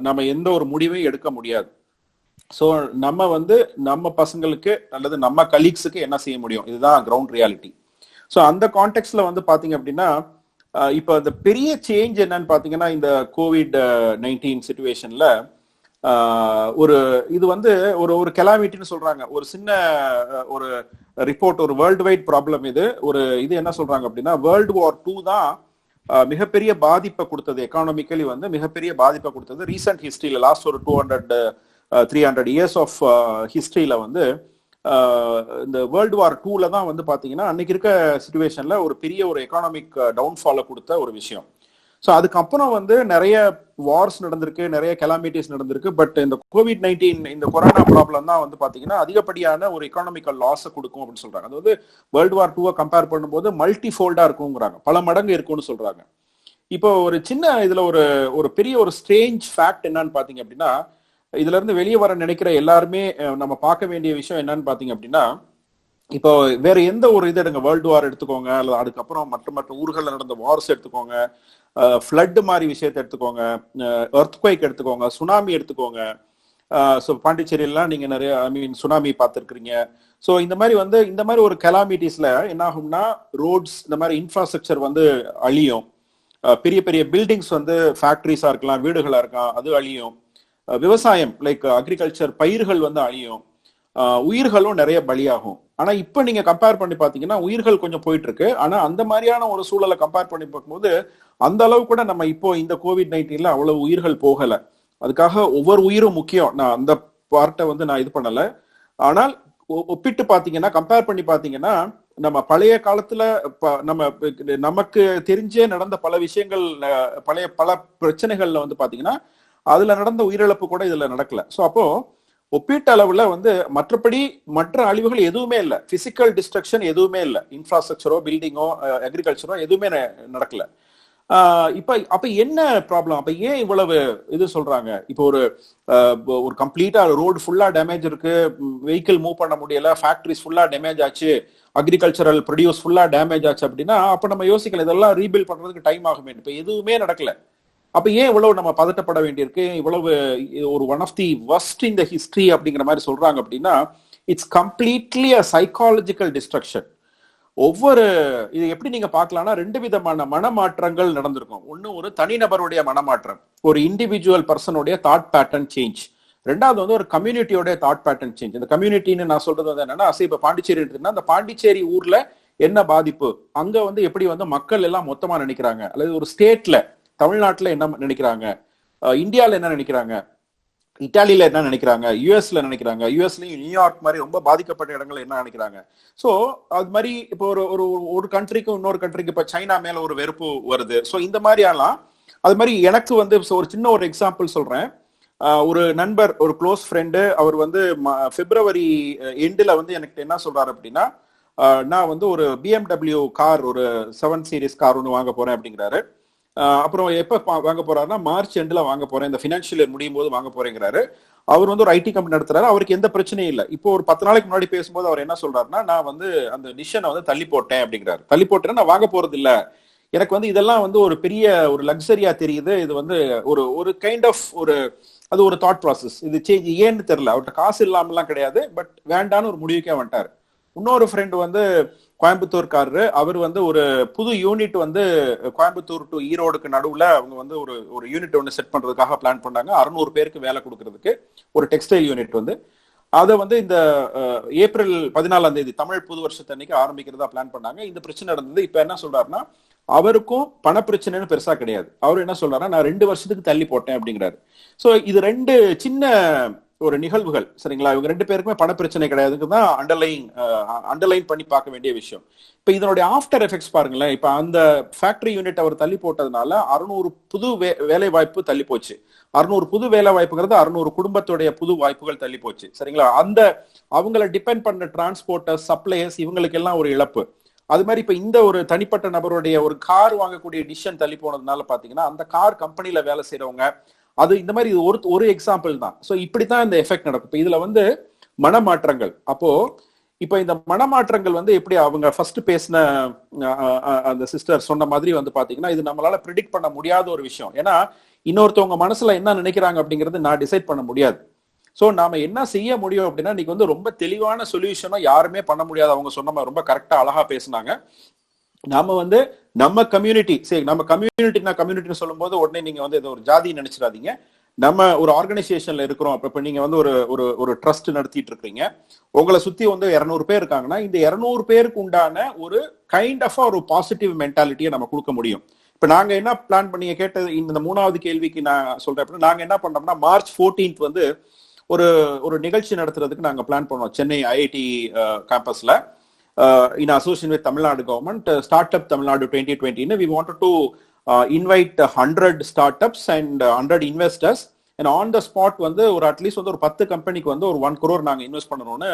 நம்ம எந்த ஒரு முடிவையும் எடுக்க முடியாது. ஸோ நம்ம வந்து நம்ம பசங்களுக்கு அல்லது நம்ம கலீக்ஸுக்கு என்ன செய்ய முடியும், இதுதான் கிரவுண்ட் ரியாலிட்டி. ஸோ அந்த கான்டெக்ட்ல வந்து பாத்தீங்க அப்படின்னா இப்போ இந்த பெரிய சேஞ்ச் என்னன்னு பாத்தீங்கன்னா, இந்த COVID-19 சிச்சுவேஷன்ல ஒரு இது வந்து ஒரு ஒரு கெலாமிட்டின்னு சொல்றாங்க. ஒரு சின்ன ஒரு ரிப்போர்ட், ஒரு வேர்ல்டு வைட் ப்ராப்ளம். இது என்ன சொல்றாங்க அப்படின்னா, World War II தான் மிகப்பெரிய பாதிப்பை கொடுத்தது, எக்கானமிக்கலி வந்து மிகப்பெரிய பாதிப்பை கொடுத்தது. ரீசெண்ட் ஹிஸ்டரியில லாஸ்ட் ஒரு 200-300 இயர்ஸ் ஆஃப் ஹிஸ்டரியில வந்து இந்த World War II தான் வந்து பாத்தீங்கன்னா அன்னைக்கு இருக்க சிச்சுவேஷன்ல ஒரு பெரிய ஒரு எக்கானமிக் டவுன்ஃபாலை கொடுத்த ஒரு விஷயம். ஸோ அதுக்கப்புறம் வந்து நிறைய வார்ஸ் நடந்திருக்கு, நிறைய கெலாமிட்டிஸ் நடந்திருக்கு. பட் இந்த COVID-19 இந்த கொரோனா ப்ராப்ளம் தான் வந்து பாத்தீங்கன்னா அதிகப்படியான ஒரு எக்கானமிக்கல் லாஸை கொடுக்கும் அப்படின்னு சொல்றாங்க. அது வந்து World War II கம்பேர் பண்ணும்போது மல்டி ஃபோல்டா இருக்குங்கிறாங்க, பல மடங்கு இருக்கும்னு சொல்றாங்க. இப்போ ஒரு சின்ன இதுல ஒரு ஒரு பெரிய ஒரு ஸ்ட்ரேஞ்ச் ஃபேக்ட் என்னன்னு பாத்தீங்க அப்படின்னா, இதுல இருந்து வெளியே வர நினைக்கிற எல்லாருமே நம்ம பார்க்க வேண்டிய விஷயம் என்னன்னு பாத்தீங்க அப்படின்னா, இப்போ வேற எந்த ஒரு இது எடுங்க, வேர்ல்டு வார் எடுத்துக்கோங்க, அல்லது அதுக்கப்புறம் மற்ற மற்ற ஊர்களில் நடந்த வார்ஸ் எடுத்துக்கோங்க, ஃப்ளட் மாதிரி விஷயத்தை எடுத்துக்கோங்க, எர்த்குவேக் எடுத்துக்கோங்க, சுனாமி எடுத்துக்கோங்க. ஸோ பாண்டிச்சேரியெல்லாம் நீங்க நிறைய சுனாமி பார்த்துருக்கிறீங்க. ஸோ இந்த மாதிரி வந்து இந்த மாதிரி ஒரு கெலாமிட்டிஸ்ல என்ன ஆகும்னா, ரோட்ஸ் இந்த மாதிரி இன்ஃப்ராஸ்ட்ரக்சர் வந்து அழியும். பெரிய பெரிய பில்டிங்ஸ் வந்து ஃபேக்டரிஸா இருக்கலாம், வீடுகளா இருக்கலாம், அது அழியும். விவசாயம் லைக் அக்ரிகல்ச்சர் பயிர்கள் வந்து அழியும். உயிர்களும் நிறைய பலியாகும். ஆனா இப்ப நீங்க கம்பேர் பண்ணி பாத்தீங்கன்னா உயிர்கள் கொஞ்சம் போயிட்டு இருக்கு. ஆனா அந்த மாதிரியான ஒரு சூழலை கம்பேர் பண்ணி பார்க்கும்போது அந்த அளவு கூட நம்ம இப்போ இந்த COVID-19 அவ்வளவு உயிர்கள் போகல. அதுக்காக ஒவ்வொரு உயிரும் முக்கியம், நான் அந்த பார்ட்டை வந்து நான் இது பண்ணல. ஆனால் ஒப்பிட்டு பாத்தீங்கன்னா, கம்பேர் பண்ணி பாத்தீங்கன்னா, நம்ம பழைய காலத்துல நமக்கு தெரிஞ்சே நடந்த பல விஷயங்கள், பல பிரச்சனைகள்ல வந்து பாத்தீங்கன்னா அதுல நடந்த உயிரிழப்பு கூட இதுல நடக்கல. ஸோ அப்போ ஒப்பீட்டு அளவுல வந்து மற்ற அழிவுகள் எதுவுமே இல்லை, பிசிக்கல் டிஸ்ட்ரக்ஷன் எதுவுமே இல்லை, இன்ஃப்ராஸ்ட்ரக்சரோ பில்டிங்கோ அக்ரிகல்ச்சரோ எதுவுமே நடக்கல. அப்ப என்ன ப்ராப்ளம், அப்ப ஏன் இவ்வளவு இது சொல்றாங்க? இப்போ ஒரு கம்ப்ளீட்டா ரோடு ஃபுல்லா டேமேஜ் இருக்கு, வெஹிக்கிள் மூவ் பண்ண முடியல, ஃபேக்டரிஸ் ஃபுல்லா டேமேஜ் ஆச்சு, அக்ரிகல்ச்சரல் ப்ரொடியூஸ் ஃபுல்லா டேமேஜ் ஆச்சு அப்படின்னா அப்ப நம்ம யோசிக்கல, இதெல்லாம் ரீபில்ட் பண்றதுக்கு டைம் ஆகுமே. இப்ப எதுவுமே நடக்கல. அப்ப ஏன் இவ்வளவு நம்ம பதட்டப்பட வேண்டியிருக்கு, இவ்வளவு ஒரு one of the worst in the history அப்படிங்கிற மாதிரி சொல்றாங்க அப்படின்னா, it's completely a psychological destruction. இது எப்படி நீங்க பார்க்கலாம்னா, 2 விதமான மனமாற்றங்கள் நடந்திருக்கும். ஒன்னு ஒரு தனிநபருடைய மனமாற்றம், ஒரு இண்டிவிஜுவல் பர்சனுடைய தாட் பேட்டர்ன் சேஞ்ச். ரெண்டாவது வந்து ஒரு கம்யூனிட்டியோட தாட் பேட்டர்ன் சேஞ்ச். இந்த கம்யூனிட்டின்னு நான் சொல்றது வந்து என்னன்னா, இப்ப பாண்டிச்சேரி எடுத்துன்னா, அந்த பாண்டிச்சேரி ஊர்ல என்ன பாதிப்பு, அங்க வந்து எப்படி வந்து மக்கள் எல்லாம் மொத்தமா நினைக்கிறாங்க, அல்லது ஒரு ஸ்டேட்ல தமிழ்நாட்டுல என்ன நினைக்கிறாங்க, இந்தியால என்ன நினைக்கிறாங்க, இட்டாலியில என்ன நினைக்கிறாங்க, யூஎஸ்ல நினைக்கிறாங்க, யூஎஸ்லயும் நியூயார்க் மாதிரி ரொம்ப பாதிக்கப்பட்ட இடங்கள் என்ன நினைக்கிறாங்க. ஸோ அது மாதிரி இப்போ ஒரு கண்ட்ரிக்கும் இன்னொரு கண்ட்ரிக்கு இப்போ சைனா மேல ஒரு வெறுப்பு வருது. ஸோ இந்த மாதிரி ஆகலாம். அது மாதிரி எனக்கு வந்து ஒரு சின்ன ஒரு எக்ஸாம்பிள் சொல்றேன். ஒரு நண்பர், ஒரு க்ளோஸ் ஃப்ரெண்டு, அவர் வந்து பிப்ரவரி எண்டில் வந்து எனக்கு என்ன சொல்றாரு அப்படின்னா, நான் வந்து ஒரு BMW கார், ஒரு 7 சீரிஸ் கார் ஒன்று வாங்க போறேன் அப்படிங்கிறாரு. அப்புறம் எப்ப வாங்க போறாருன்னா, மார்ச் எண்ட்ல வாங்க போறேன், இந்த பினான்சியல் இயர் முடியும் போது வாங்க போறேங்கிறாரு. அவர் வந்து ஒரு IT கம்பெனி நடத்துறாரு, அவருக்கு எந்த பிரச்சனையும் இல்லை. இப்போ ஒரு 10 நாளைக்கு முன்னாடி பேசும்போது அவர் என்ன சொல்றாருன்னா, நான் வந்து அந்த டிசிஷனை வந்து தள்ளி போட்டேன் அப்படிங்கிறாரு. தள்ளி போட்டேன்னா நான் வாங்க போறது இல்லை, எனக்கு வந்து இதெல்லாம் வந்து ஒரு பெரிய ஒரு லக்ஸரியா தெரியுது. இது வந்து ஒரு ஒரு கைண்ட் ஆஃப் ஒரு அது ஒரு தாட் ப்ராசஸ். இது சேஞ்ச் ஏன்னு தெரியல. அவர்கிட்ட காசு இல்லாமலாம் கிடையாது, பட் வேண்டான்னு ஒரு முடிவுக்கே வந்துட்டாரு. இன்னொரு ஃப்ரெண்ட் வந்து கோயம்புத்தூர்காரரு, அவர் வந்து ஒரு புது யூனிட் வந்து கோயம்புத்தூர் டு ஈரோடுக்கு நடுவுல அவங்க வந்து ஒரு ஒரு யூனிட் ஒன்று செட் பண்றதுக்காக பிளான் பண்ணாங்க. 600 பேருக்கு வேலை கொடுக்கறதுக்கு ஒரு டெக்ஸ்டைல் யூனிட் வந்து. அதை வந்து இந்த ஏப்ரல் 14ஆம் தேதி தமிழ் புது வருஷத்தன்னைக்கு ஆரம்பிக்கிறதா பிளான் பண்ணாங்க. இந்த பிரச்சனை நடந்தது. இப்ப என்ன சொல்றாருன்னா, அவருக்கும் பண பிரச்சனைன்னு பெருசா கிடையாது. அவர் என்ன சொல்றாருன்னா, நான் 2 வருஷத்துக்கு தள்ளி போட்டேன் அப்படிங்கிறாரு. சோ இது 2 சின்ன ஒரு நிகழ்வுகள், சரிங்களா? இவங்க 2 பேருக்குமே பண பிரச்சனை கிடையாதுதான் அண்டர்லைன் பண்ணி பார்க்க வேண்டிய விஷயம். இப்ப இதனுடைய ஆஃப்டர் எஃபெக்ட்ஸ் பாருங்களேன். இப்ப அந்த ஃபேக்டரி யூனிட் அவர் தள்ளி போட்டதுனால 600 புது வேலை வாய்ப்பு தள்ளி போச்சு. 600 புது வேலை வாய்ப்புங்கிறது 600 குடும்பத்துடைய புது வாய்ப்புகள் தள்ளி போச்சு, சரிங்களா? அந்த அவங்களை டிபெண்ட் பண்ண டிரான்ஸ்போர்ட்டர்ஸ், சப்ளையர்ஸ், இவங்களுக்கு எல்லாம் ஒரு இழப்பு. அது மாதிரி இப்ப இந்த ஒரு தனிப்பட்ட நபருடைய ஒரு கார் வாங்கக்கூடிய டிசிஷன் தள்ளி போனதுனால பாத்தீங்கன்னா, அந்த கார் கம்பெனில வேலை செய்யறவங்க, அது இந்த மாதிரி இது ஒரு எக்ஸாம்பிள் தான். ஸோ இப்படித்தான் இந்த எஃபெக்ட் நடக்கும். இப்போ இதுல வந்து மனமாற்றங்கள். அப்போ இப்போ இந்த மனமாற்றங்கள் வந்து எப்படி அவங்க ஃபர்ஸ்ட் பேசின அந்த சிஸ்டர் சொன்ன மாதிரி வந்து பாத்தீங்கன்னா, இது நம்மளால ப்ரிடிக்ட் பண்ண முடியாத ஒரு விஷயம். ஏன்னா இன்னொருத்தவங்க மனசுல என்ன நினைக்கிறாங்க அப்படிங்கிறது நான் டிசைட் பண்ண முடியாது. ஸோ நாம என்ன செய்ய முடியும் அப்படின்னா, இன்னைக்கு வந்து ரொம்ப தெளிவான சொல்யூஷனும் யாருமே பண்ண முடியாது. அவங்க சொன்ன மாதிரி ரொம்ப கரெக்டா அழகா பேசினாங்க. நாம வந்து நம்ம கம்யூனிட்டி, சரி நம்ம கம்யூனிட்டின்னு சொல்லும் போது உடனே நீங்க வந்து ஒரு ஜாதி நினைச்சிடாதீங்க. நம்ம ஒரு ஆர்கனைசேஷன்ல இருக்கிறோம். இப்ப நீங்க வந்து ஒரு ட்ரஸ்ட் நடத்திட்டு இருக்கீங்க. உங்களை சுத்தி வந்து 200 பேர் இருக்காங்கன்னா, இந்த 200 பேருக்கு உண்டான ஒரு கைண்ட் ஆஃப் ஒரு பாசிட்டிவ் மென்டாலிட்டியை நம்ம கொடுக்க முடியும். இப்ப நாங்க என்ன பிளான் பண்ணி கேட்டது, இந்த 3வது கேள்விக்கு நான் சொல்றேன். நாங்க என்ன பண்றோம்னா, மார்ச் 14 வந்து ஒரு நிகழ்ச்சி நடத்துறதுக்கு நாங்க பிளான் பண்ணோம் சென்னை ஐஐடி கேம்பஸ்ல. In association with Tamil Nadu government, Startup Tamil Nadu 2020, we wanted to invite 100 startups and 100 investors, and on the spot வந்து ஒரு அட்லீஸ்ட் வந்து ஒரு 10 கம்பெனிக்கு வந்து ஒரு 1 crore நாங்க இன்வெஸ்ட் பண்ணணும்னு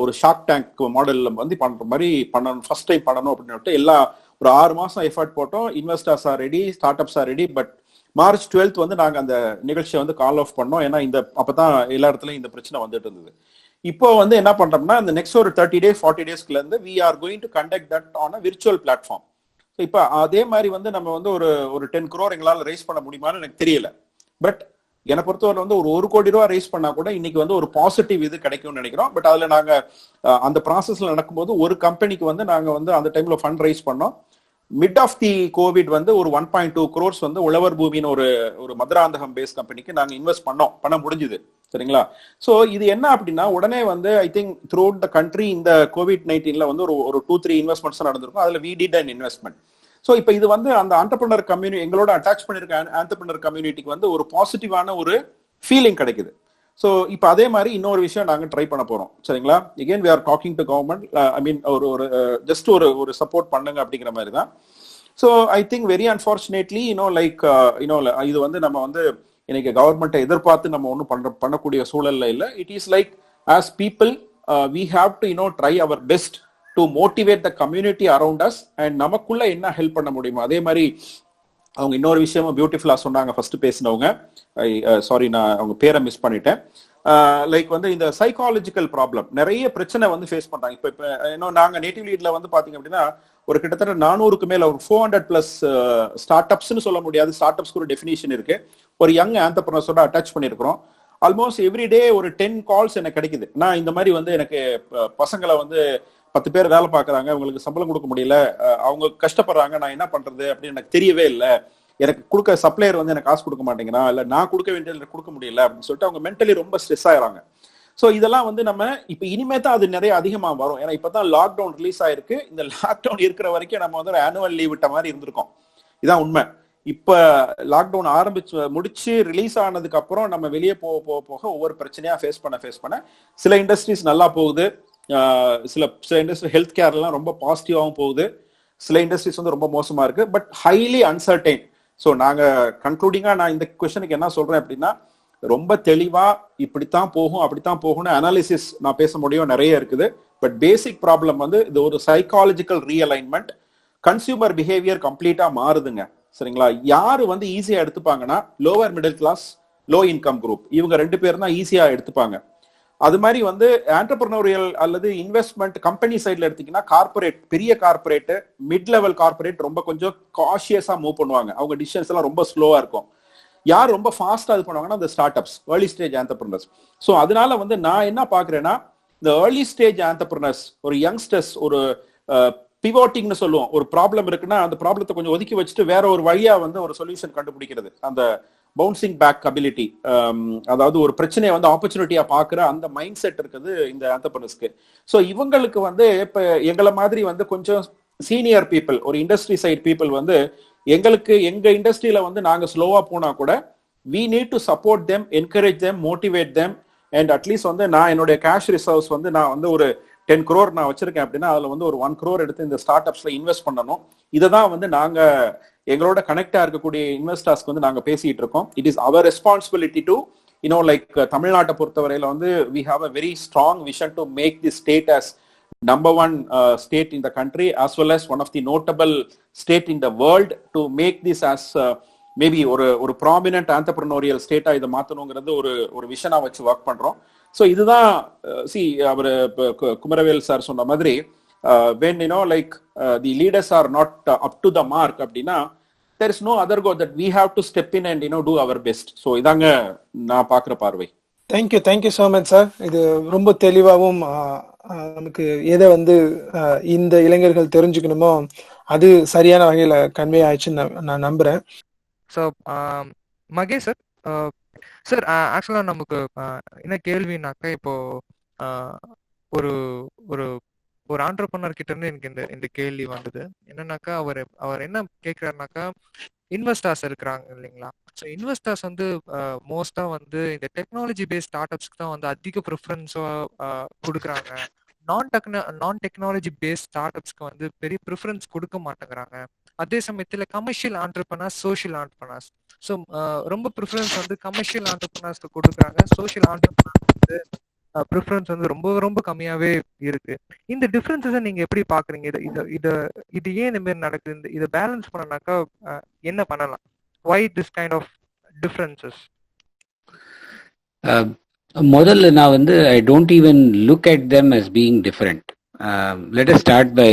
ஒரு ஷார்க் டேங்க் மாடல்ல வந்து பண்ற மாதிரி பண்ணணும், ஃபர்ஸ்ட் டைம் பண்ணணும் அப்படின்னு எல்லா ஒரு 6 மாசம் எஃபர்ட் போட்டோம். Investors are ready, start ups are ready. But March 12 வந்து நாங்க அந்த நிகழ்ச்சியை வந்து கால் ஆஃப் பண்ணோம். ஏன்னா அப்பதான் எல்லா இடத்துலயும் இந்த பிரச்சனை வந்துட்டு இருந்தது. இப்போ வந்து என்ன பண்றோம்னா, இந்த நெக்ஸ்ட் ஒரு 30 days 40 daysக்குள்ள இருந்து we are going to conduct that on a virtual platform. இப்போ அதே மாதிரி வந்து நம்ம வந்து ஒரு 10 crore எங்களால ரைஸ் பண்ண முடியுமான்னு எனக்கு தெரியல. பட் என்னை பொறுத்தவரை வந்து ஒரு 1 கோடி ரூபா ரைஸ் பண்ணா கூட இன்னைக்கு வந்து ஒரு பாசிட்டிவ் இது கிடைக்கும்னு நினைக்கிறோம். பட் அதுல நாங்க அந்த ப்ராசஸ்ல நடக்கும்போது ஒரு கம்பெனிக்கு வந்து நாங்க வந்து அந்த டைம்ல ஃபண்ட் ரைஸ் பண்ணோம். மிட் ஆஃப் தி கோவிட் வந்து ஒரு 1.2 crores வந்து உழவர் பூமின்னு ஒரு மதுராந்தகம் பேஸ் கம்பெனிக்கு நாங்க இன்வெஸ்ட் பண்ண முடிஞ்சுது, சரிங்களா? சோ இது என்ன அப்படின்னா, உடனே வந்து I think through out the country இந்த COVID-19 வந்து ஒரு 2-3 இன்வெஸ்ட்மெண்ட்ஸ் நடந்திருக்கும். அதுல we did an investment. So இப்போ இது வந்து அந்த ஆண்டர்பிரினர் கம்யூனிட்டி, எங்களோட அட்டாச் பண்ணிருக்க ஆண்டர்பிரினர் கம்யூனிட்டிக்கு வந்து ஒரு பாசிட்டிவான ஒரு ஃபீலிங் கிடைக்குது. ஸோ இப்போ அதே மாதிரி இன்னொரு விஷயம் நாங்கள் ட்ரை பண்ண போறோம், சரிங்களா? again we are talking to government, I mean ஒரு ஜஸ்ட் ஒரு சப்போர்ட் பண்ணுங்க அப்படிங்கிற மாதிரி தான். So I think very unfortunately like இது வந்து நம்ம வந்து இன்னைக்கு கவர்மெண்ட்டை எதிர்பார்த்து நம்ம ஒன்றும் பண்ணக்கூடிய சூழல்ல இல்லை. It is like as people we have to try our best to motivate the community around us, and நமக்குள்ள என்ன ஹெல்ப் பண்ண முடியுமோ அதே மாதிரி. அவங்க இன்னொரு விஷயமும் பியூட்டிஃபுல்லா சொன்னாங்க ஃபர்ஸ்ட் பேசினவங்க, சாரி நான் அவங்க பேரை மிஸ் பண்ணிட்டேன். லைக் வந்து இந்த சைக்காலஜிக்கல் ப்ராப்ளம் நிறைய பிரச்சனை வந்து ஃபேஸ் பண்றாங்க. இப்போ நாங்க நேட்டிவ் லீட்ல வந்து பாத்தீங்க அப்படின்னா ஒரு கிட்டத்தட்ட 400க்கு மேல ஒரு 400+ ஸ்டார்ட் அப்ஸ்ன்னு சொல்ல முடியாது, ஸ்டார்ட் அப்ஸ்க்கு ஒரு டெஃபினிஷன் இருக்கு. ஒரு யங் ஆண்டர்பிரினர்ஸோட அட்டாச் பண்ணிருக்கிறோம். ஆல்மோஸ்ட் எவ்ரிடே ஒரு 10 கால்ஸ் எனக்கு கிடைக்குது. நான் இந்த மாதிரி வந்து எனக்கு பசங்களை வந்து 10 பேர் வேலை பார்க்குறாங்க, அவங்களுக்கு சம்பளம் கொடுக்க முடியல, அவங்க கஷ்டப்படுறாங்க, நான் என்ன பண்றது அப்படின்னு எனக்கு தெரியவே இல்லை, எனக்கு கொடுக்க சப்ளையர் வந்து எனக்கு காசு கொடுக்க மாட்டேங்கிறான், இல்லை நான் கொடுக்க வேண்டியது கொடுக்க முடியல அப்படின்னு சொல்லிட்டு அவங்க மென்டலி ரொம்ப ஸ்ட்ரெஸ் ஆகிறாங்க. ஸோ இதெல்லாம் வந்து நம்ம இப்போ இனிமே தான் அது நிறைய அதிகமாக வரும். ஏன்னா இப்போ தான் லாக்டவுன் ரிலீஸ் ஆயிருக்கு. இந்த லாக்டவுன் இருக்கிற வரைக்கும் நம்ம வந்து ஒரு ஆனுவல் லீவ் விட்ட மாதிரி இருந்திருக்கோம். இதான் உண்மை. இப்ப லாக்டவுன் முடிச்சு ரிலீஸ் ஆனதுக்கு அப்புறம் நம்ம வெளியே போக ஒவ்வொரு பிரச்சனையா ஃபேஸ் பண்ண சில இண்டஸ்ட்ரீஸ் நல்லா போகுது, சில இண்டஸ்ட்ரி ஹெல்த் கேர்லாம் ரொம்ப பாசிட்டிவாகவும் போகுது, சில இண்டஸ்ட்ரீஸ் வந்து ரொம்ப மோசமா இருக்கு. But highly uncertain. ஸோ நாங்க கன்க்ளூடிங்கா நான் இந்த கொஸ்டனுக்கு என்ன சொல்றேன் அப்படின்னா, ரொம்ப தெளிவா இப்படித்தான் போகும் அப்படித்தான் போகும்னு அனாலிசிஸ் நான் பேச முடியும், நிறைய இருக்குது. பட் பேசிக் ப்ராப்ளம் வந்து இது ஒரு சைக்காலஜிக்கல் ரீஅலைன்மெண்ட். கன்சியூமர் பிஹேவியர் கம்ப்ளீட்டா மாறுதுங்க, சரிங்களா? யாரு வந்து ஈஸியா எடுத்துப்பாங்கன்னா lower middle class, low income group, இவங்க 2 பேரும் தான் ஈஸியா எடுத்துப்பாங்க. அது மாதிரி வந்து ஆண்டர்பிரினோரியல் அல்லது இன்வெஸ்ட்மெண்ட் கம்பெனி சைட்ல எடுத்தீங்கன்னா கார்பரேட், பெரிய கார்பரேட், மிட் லெவல் கார்பரேட் ரொம்ப கொஞ்சம் காஷியஸா மூவ் பண்ணுவாங்க. அவங்க டிசிஷன்ஸ் எல்லாம் ரொம்ப ஸ்லோவா இருக்கும். யார் ரொம்ப ஃபாஸ்டா இது பண்ணுவாங்கன்னா இந்த start ups, early stage entrepreneurs. So அதனால வந்து நான் என்ன பாக்குறேன்னா, இந்த ஏர்லி ஸ்டேஜ் ஆண்டர்பிரினர்ஸ், ஒரு யங்ஸ்டர்ஸ், ஒரு பிவோட்டிங்னு சொல்லுவோம். ஒரு ப்ராப்ளம் இருக்குன்னா அந்த ப்ராப்ளத்தை கொஞ்சம் ஒதுக்கி வச்சுட்டு வேற ஒரு வழியா வந்து ஒரு சொல்யூஷன் கண்டுபிடிக்கிறது, அந்த பவுன்சிங் பேக் அபிலிட்டி, அதாவது ஒரு பிரச்சனையை வந்து ஆப்பர்ச்சுனிட்டியா பாக்குற அந்த மைண்ட் செட் இருக்குது இந்த ஆண்டர்பிரினர்ஸ்க்கு. ஸோ இவங்களுக்கு வந்து இப்ப எங்களை மாதிரி வந்து கொஞ்சம் சீனியர் பீப்புள், ஒரு இண்டஸ்ட்ரி சைட் பீப்புள் வந்து எங்களுக்கு எங்க இண்டஸ்ட்ரியில வந்து நாங்க ஸ்லோவா போனா கூட we need to support them, encourage them, motivate them, and at least வந்து நான் என்னுடைய கேஷ் ரிசர்வ்ஸ் வந்து நான் வந்து ஒரு 10 crore நான் வச்சிருக்கேன் அப்படின்னா அதுல வந்து ஒரு 1 crore எடுத்து இந்த ஸ்டார்ட் அப்ஸ்ல இன்வெஸ்ட் பண்ணணும். இதை தான் வந்து நாங்க எங்களோட கனெக்டா இருக்கக்கூடிய இன்வெஸ்டர்ஸ்க்கு வந்து நாங்க பேசிட்டு இருக்கோம். It is our responsibility to like தமிழ்நாட்டை பொறுத்தவரையில வந்து we have a very strong vision to make this state as number one state in the country as well as one of the notable state in the world, to make this as maybe ஒரு prominent entrepreneurial ஸ்டேட்டா இதை மாத்தணுங்கிறது ஒரு விஷனா வச்சு work பண்றோம். So இதுதான் அவர் Kumaravel sir சொன்ன மாதிரி when like the leaders are not up to the mark அப்படின்னா there is no other go that we have to step in and do our best. So இதாங்க நான் பாக்குற பார்வை. Thank you so much sir. இது ரொம்ப தெளிவாகவும் நமக்கு எதை வந்து இந்த இளைஞர்கள் தெரிஞ்சுக்கணுமோ அது சரியான வகையில கன்வே ஆயிடுச்சுன்னு நான் நம்புறேன். ஸோ மகேஷ் சார், சார் ஆக்சுவலா நமக்கு என்ன கேள்வினாக்கா, இப்போ ஒரு ஒரு ஒரு ஆண்டர்பிரனர் கிட்ட இருந்து எனக்கு இந்த கேள்வி வந்தது. என்னன்னாக்கா அவர் என்ன கேட்கிறாருனாக்கா, இன்வெஸ்டர்ஸ் இருக்கிறாங்க இல்லைங்களா? ஸோ இன்வெஸ்டர்ஸ் வந்து மோஸ்டா வந்து இந்த டெக்னாலஜி பேஸ்ட் ஸ்டார்ட் அப்ஸ்க்கு தான் வந்து அதிக ப்ரிஃபரன்ஸா கொடுக்குறாங்க. நான் டெக்னாலஜி பேஸ்ட் ஸ்டார்ட் அப்ஸ்க்கு வந்து பெரிய ப்ரிஃபரன்ஸ் கொடுக்க மாட்டேங்கிறாங்க. அதே சமயத்துல commercial entrepreneurs, social entrepreneurs, so ரொம்ப ப்ரிஃபரன்ஸ் வந்து கமர்ஷியல் ஆண்டர்பிரனர்ஸ்க்கு கொடுக்குறாங்க. சோஷியல் ஆண்டர்பிரனர்ஸ் வந்து ப்ரிஃபரன்ஸ் வந்து ரொம்ப ரொம்ப கம்மியாவே இருக்கு. இந்த டிஃபரன்ஸை நீங்க எப்படி பாக்குறீங்க? இது ஏன் இந்த மாதிரி நடக்குது? இதை பேலன்ஸ் பண்ணனாக்கா என்ன பண்ணலாம்? Why this kind of differences? முதல்ல நான் வந்து I don't even look at them as being different. Let us start by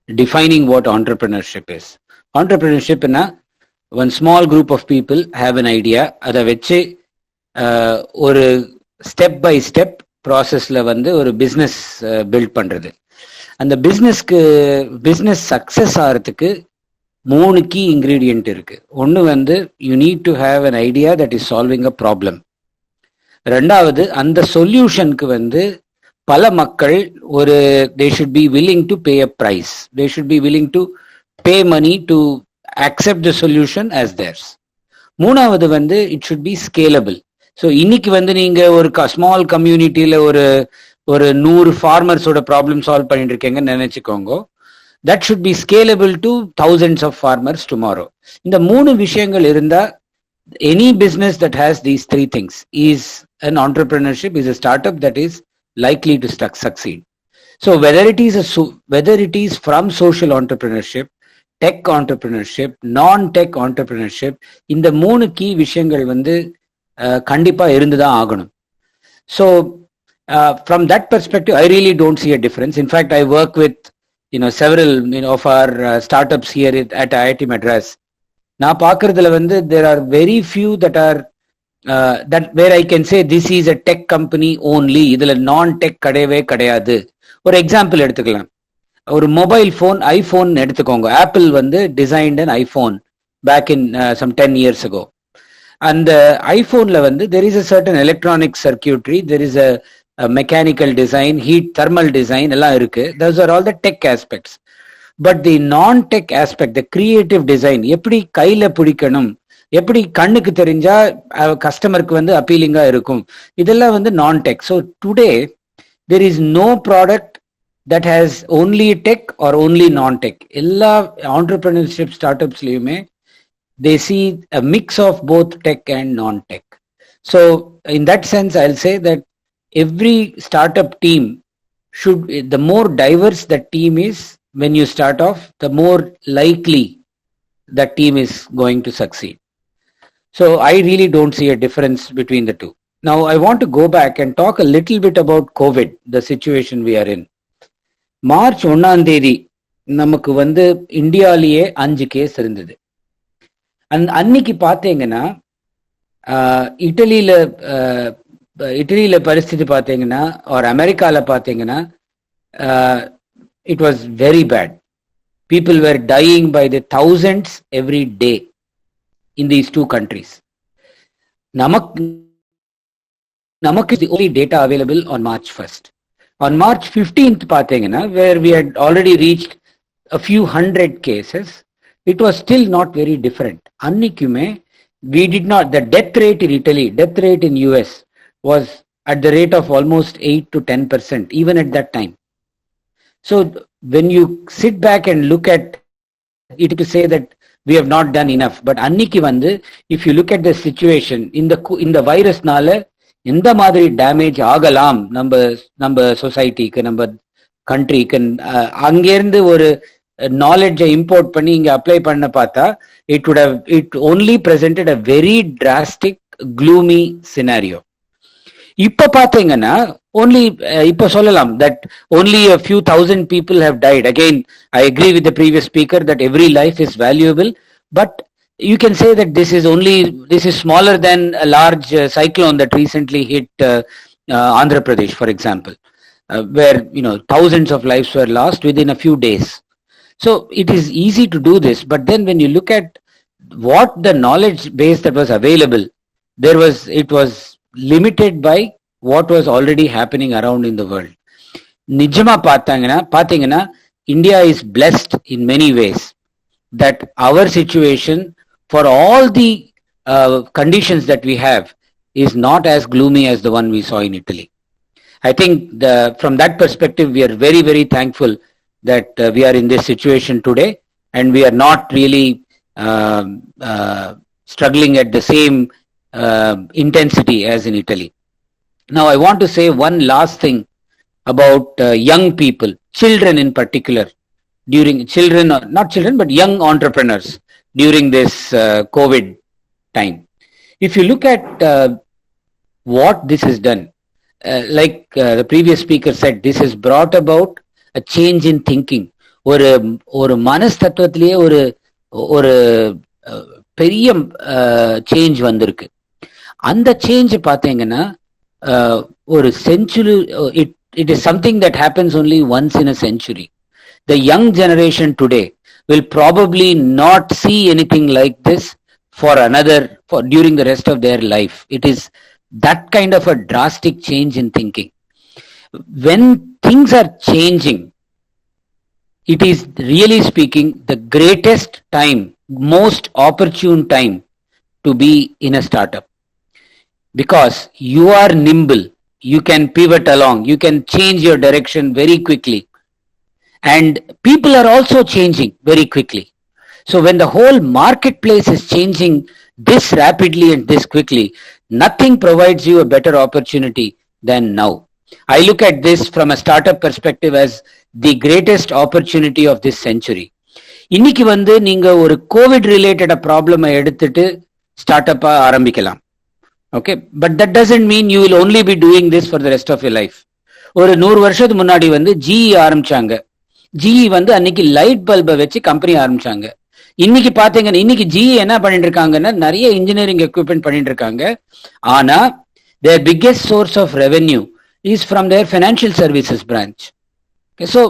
defining what entrepreneurship is. Entrepreneurship na one small group of people have an idea, அதை வச்சு ஒரு step by step ப்ராசஸ்ல வந்து ஒரு business build பண்றது. அந்த business success ஆகிறதுக்கு 3 key ingredient இருக்கு. ஒன்று வந்து you need to have an idea that is solving a problem. ரெண்டாவது, அந்த சொல்யூஷனுக்கு வந்து பல மக்கள் they should be willing to pay a price. They should be willing to pay money to accept the solution as theirs. மூணாவது வந்து it should be scalable. So இன்னைக்கு வந்து நீங்க ஒரு ஸ்மால் கம்யூனிட்டியில ஒரு 100 ஃபார்மர்ஸோட ப்ராப்ளம் சால்வ் பண்ணிட்டு இருக்கீங்கன்னு நினைச்சுக்கோங்க. That should be scalable to thousands of farmers tomorrow. இந்த 3 விஷயங்கள் இருந்தா any business that has these 3 things is an entrepreneurship, is a startup that is likely to succeed. So whether it is from social entrepreneurship, tech entrepreneurship, non-tech entrepreneurship, இந்த 3 key விஷயங்கள் வந்து கண்டிப்பா இருந்துதான் ஆகணும். So from that perspective, I really don't see a difference. In fact, I work with several of our startups here at IIT Madras. நான் பார்க்கறதுல வந்து there are very few that are that where I can say this is a tech company only. இதுல non-tech கிடையவே கிடையாது. ஒரு example எடுத்துக்கலாம். ஒரு mobile phone, iPhone எடுத்துக்கோங்க. ஆப்பிள் வந்து designed an iPhone back in some 10 years ago. அந்த ஐபோன்ல வந்து there is a certain electronic circuitry, there is a mechanical design, thermal design எல்லாம் இருக்கு. those are all the tech aspects. but the non-tech aspect, the creative design, எப்படி கையில பிடிக்கணும், எப்படி கண்ணுக்கு தெரிஞ்சா கஸ்டமருக்கு வந்து அப்பீலிங்கா இருக்கும், இதெல்லாம் வந்து non-tech. so today there is no product that has only tech or only non-tech. எல்லா entrepreneurship startupsலயுமே they see a mix of both tech and non-tech. so in that sense I'll say that every startup team should, the more diverse that team is when you start off, the more likely that team is going to succeed. So I really don't see a difference between the two. Now, I want to go back and talk a little bit about COVID, the situation we are in. March 1ஆம் தேதி நமக்கு வந்து இந்தியாலேயே 5 case இருந்தது. அன்னைக்கு பார்த்தீங்கன்னா இட்டலியில பரிஸ்திதி பார்த்தீங்கன்னா ஒரு அமெரிக்கால பார்த்தீங்கன்னா it was very bad. People were dying by the thousands every day in these two countries. Namak is the only data available on March 1st. On March 15th, where we had already reached a few hundred cases, it was still not very different. Annikume, we did not, the death rate in Italy, death rate in US was at the rate of almost 8 to 10%, even at that time. So when you sit back and look at it to say that we have not done enough, but anniki vandu, if you look at the situation in the virus nala எந்த மாதிரி damage ஆகலாம் நம்ம சொசைட்டிக்கு, நம்ம கண்ட்ரிக்கு, அங்கிருந்து ஒரு நாலேஜை இம்போர்ட் பண்ணி இங்க அப்ளை பண்ண பார்த்தா it only presented a very drastic gloomy scenario. இப்ப பாத்தீங்கன்னா இப்ப சொல்லலாம் that only a few thousand people have died. Again, I agree with the previous speaker that every life is valuable, but you can say that this is smaller than a large cyclone that recently hit Andhra Pradesh, for example, where thousands of lives were lost within a few days. So it is easy to do this, but then when you look at what the knowledge base that was available, it was limited by what was already happening around in the world. Nijama pathina, India is blessed in many ways that our situation, for all the conditions that we have, is not as gloomy as the one we saw in Italy. I think from that perspective, we are very, very thankful that we are in this situation today, and we are not really struggling at the same intensity as in Italy. Now, I want to say one last thing about young people, children in particular, but young entrepreneurs during this COVID time. If you look at what this has done, like the previous speaker said, this has brought about a change in thinking. ஒரு மனஸ்தத்துவத்திலேயே ஒரு பெரிய change வந்திருக்கு. அந்த change பார்த்தீங்கன்னா ஒரு century, it is something that happens only once in a century. The young generation today will probably not see anything like this during the rest of their life. It is that kind of a drastic change in thinking. When things are changing, it is really speaking the greatest time, most opportune time to be in a startup, because you are nimble, you can pivot along, you can change your direction very quickly, and people are also changing very quickly. So when the whole marketplace is changing this rapidly and this quickly, nothing provides you a better opportunity than now. I look at this from a startup perspective as the greatest opportunity of this century. இன்னைக்கு வந்து நீங்க ஒரு Covid related ப்ராப்ளமை எடுத்துட்டு start அப்பா ஆரம்பிக்கலாம். Okay, but that doesn't mean you will only be doing this for the rest of your life. ஒரு 100 வருஷத்துக்கு முன்னாடி வந்து GE ஆரம்பிச்சாங்க. GE வந்து அன்னைக்கு லைட் பல்பை வச்சு கம்பெனி ஆரம்பிச்சாங்க. இன்னைக்கு பாத்தீங்கன்னா இன்னைக்கு GE என்ன பண்ணிட்டு இருக்காங்கன்னா நிறைய இன்ஜினியரிங் எக்யூப்மெண்ட் பண்ணிட்டு இருக்காங்க. ஆனா their biggest source of revenue is from their financial services branch. Okay, so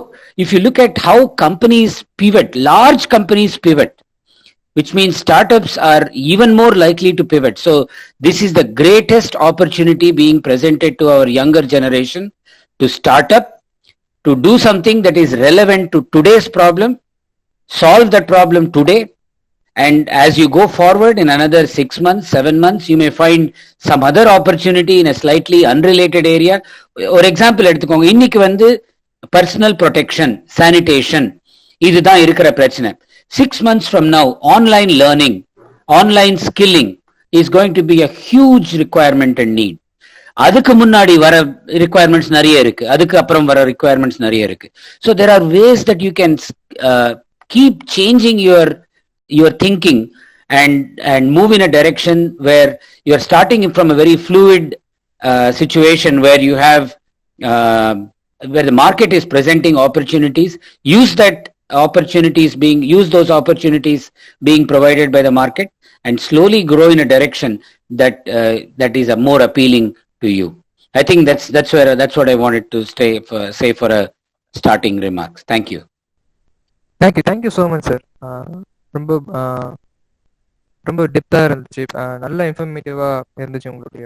if you look at how companies pivot, large companies pivot, which means startups are even more likely to pivot. So this is the greatest opportunity being presented to our younger generation to start up, to do something that is relevant to today's problem, solve that problem today, and as you go forward in another 6 months, 7 months, you may find some other opportunity in a slightly unrelated area. For example, எடுத்துக்கோங்க, இன்னைக்கு வந்து personal protection, sanitation, இதுதான் இருக்கிற பிரச்சனை. 6 months from now, online learning, online skilling is going to be a huge requirement and need. அதுக்கு முன்னாடி வர requirements நிறைய இருக்கு, அதுக்கு அப்புறம் வர requirements நிறைய இருக்கு. So there are ways that you can keep changing your thinking and move in a direction where you're starting from a very fluid situation where you have where the market is presenting opportunities, use those opportunities being provided by the market, and slowly grow in a direction that is more appealing to you. I think that's what I wanted to say for a starting remarks. Thank you. Thank you so much sir. ரொம்ப ரொம்ப டெப்த்தாக இருந்துச்சு, நல்ல இன்ஃபர்மேட்டிவாக இருந்துச்சு உங்களுடைய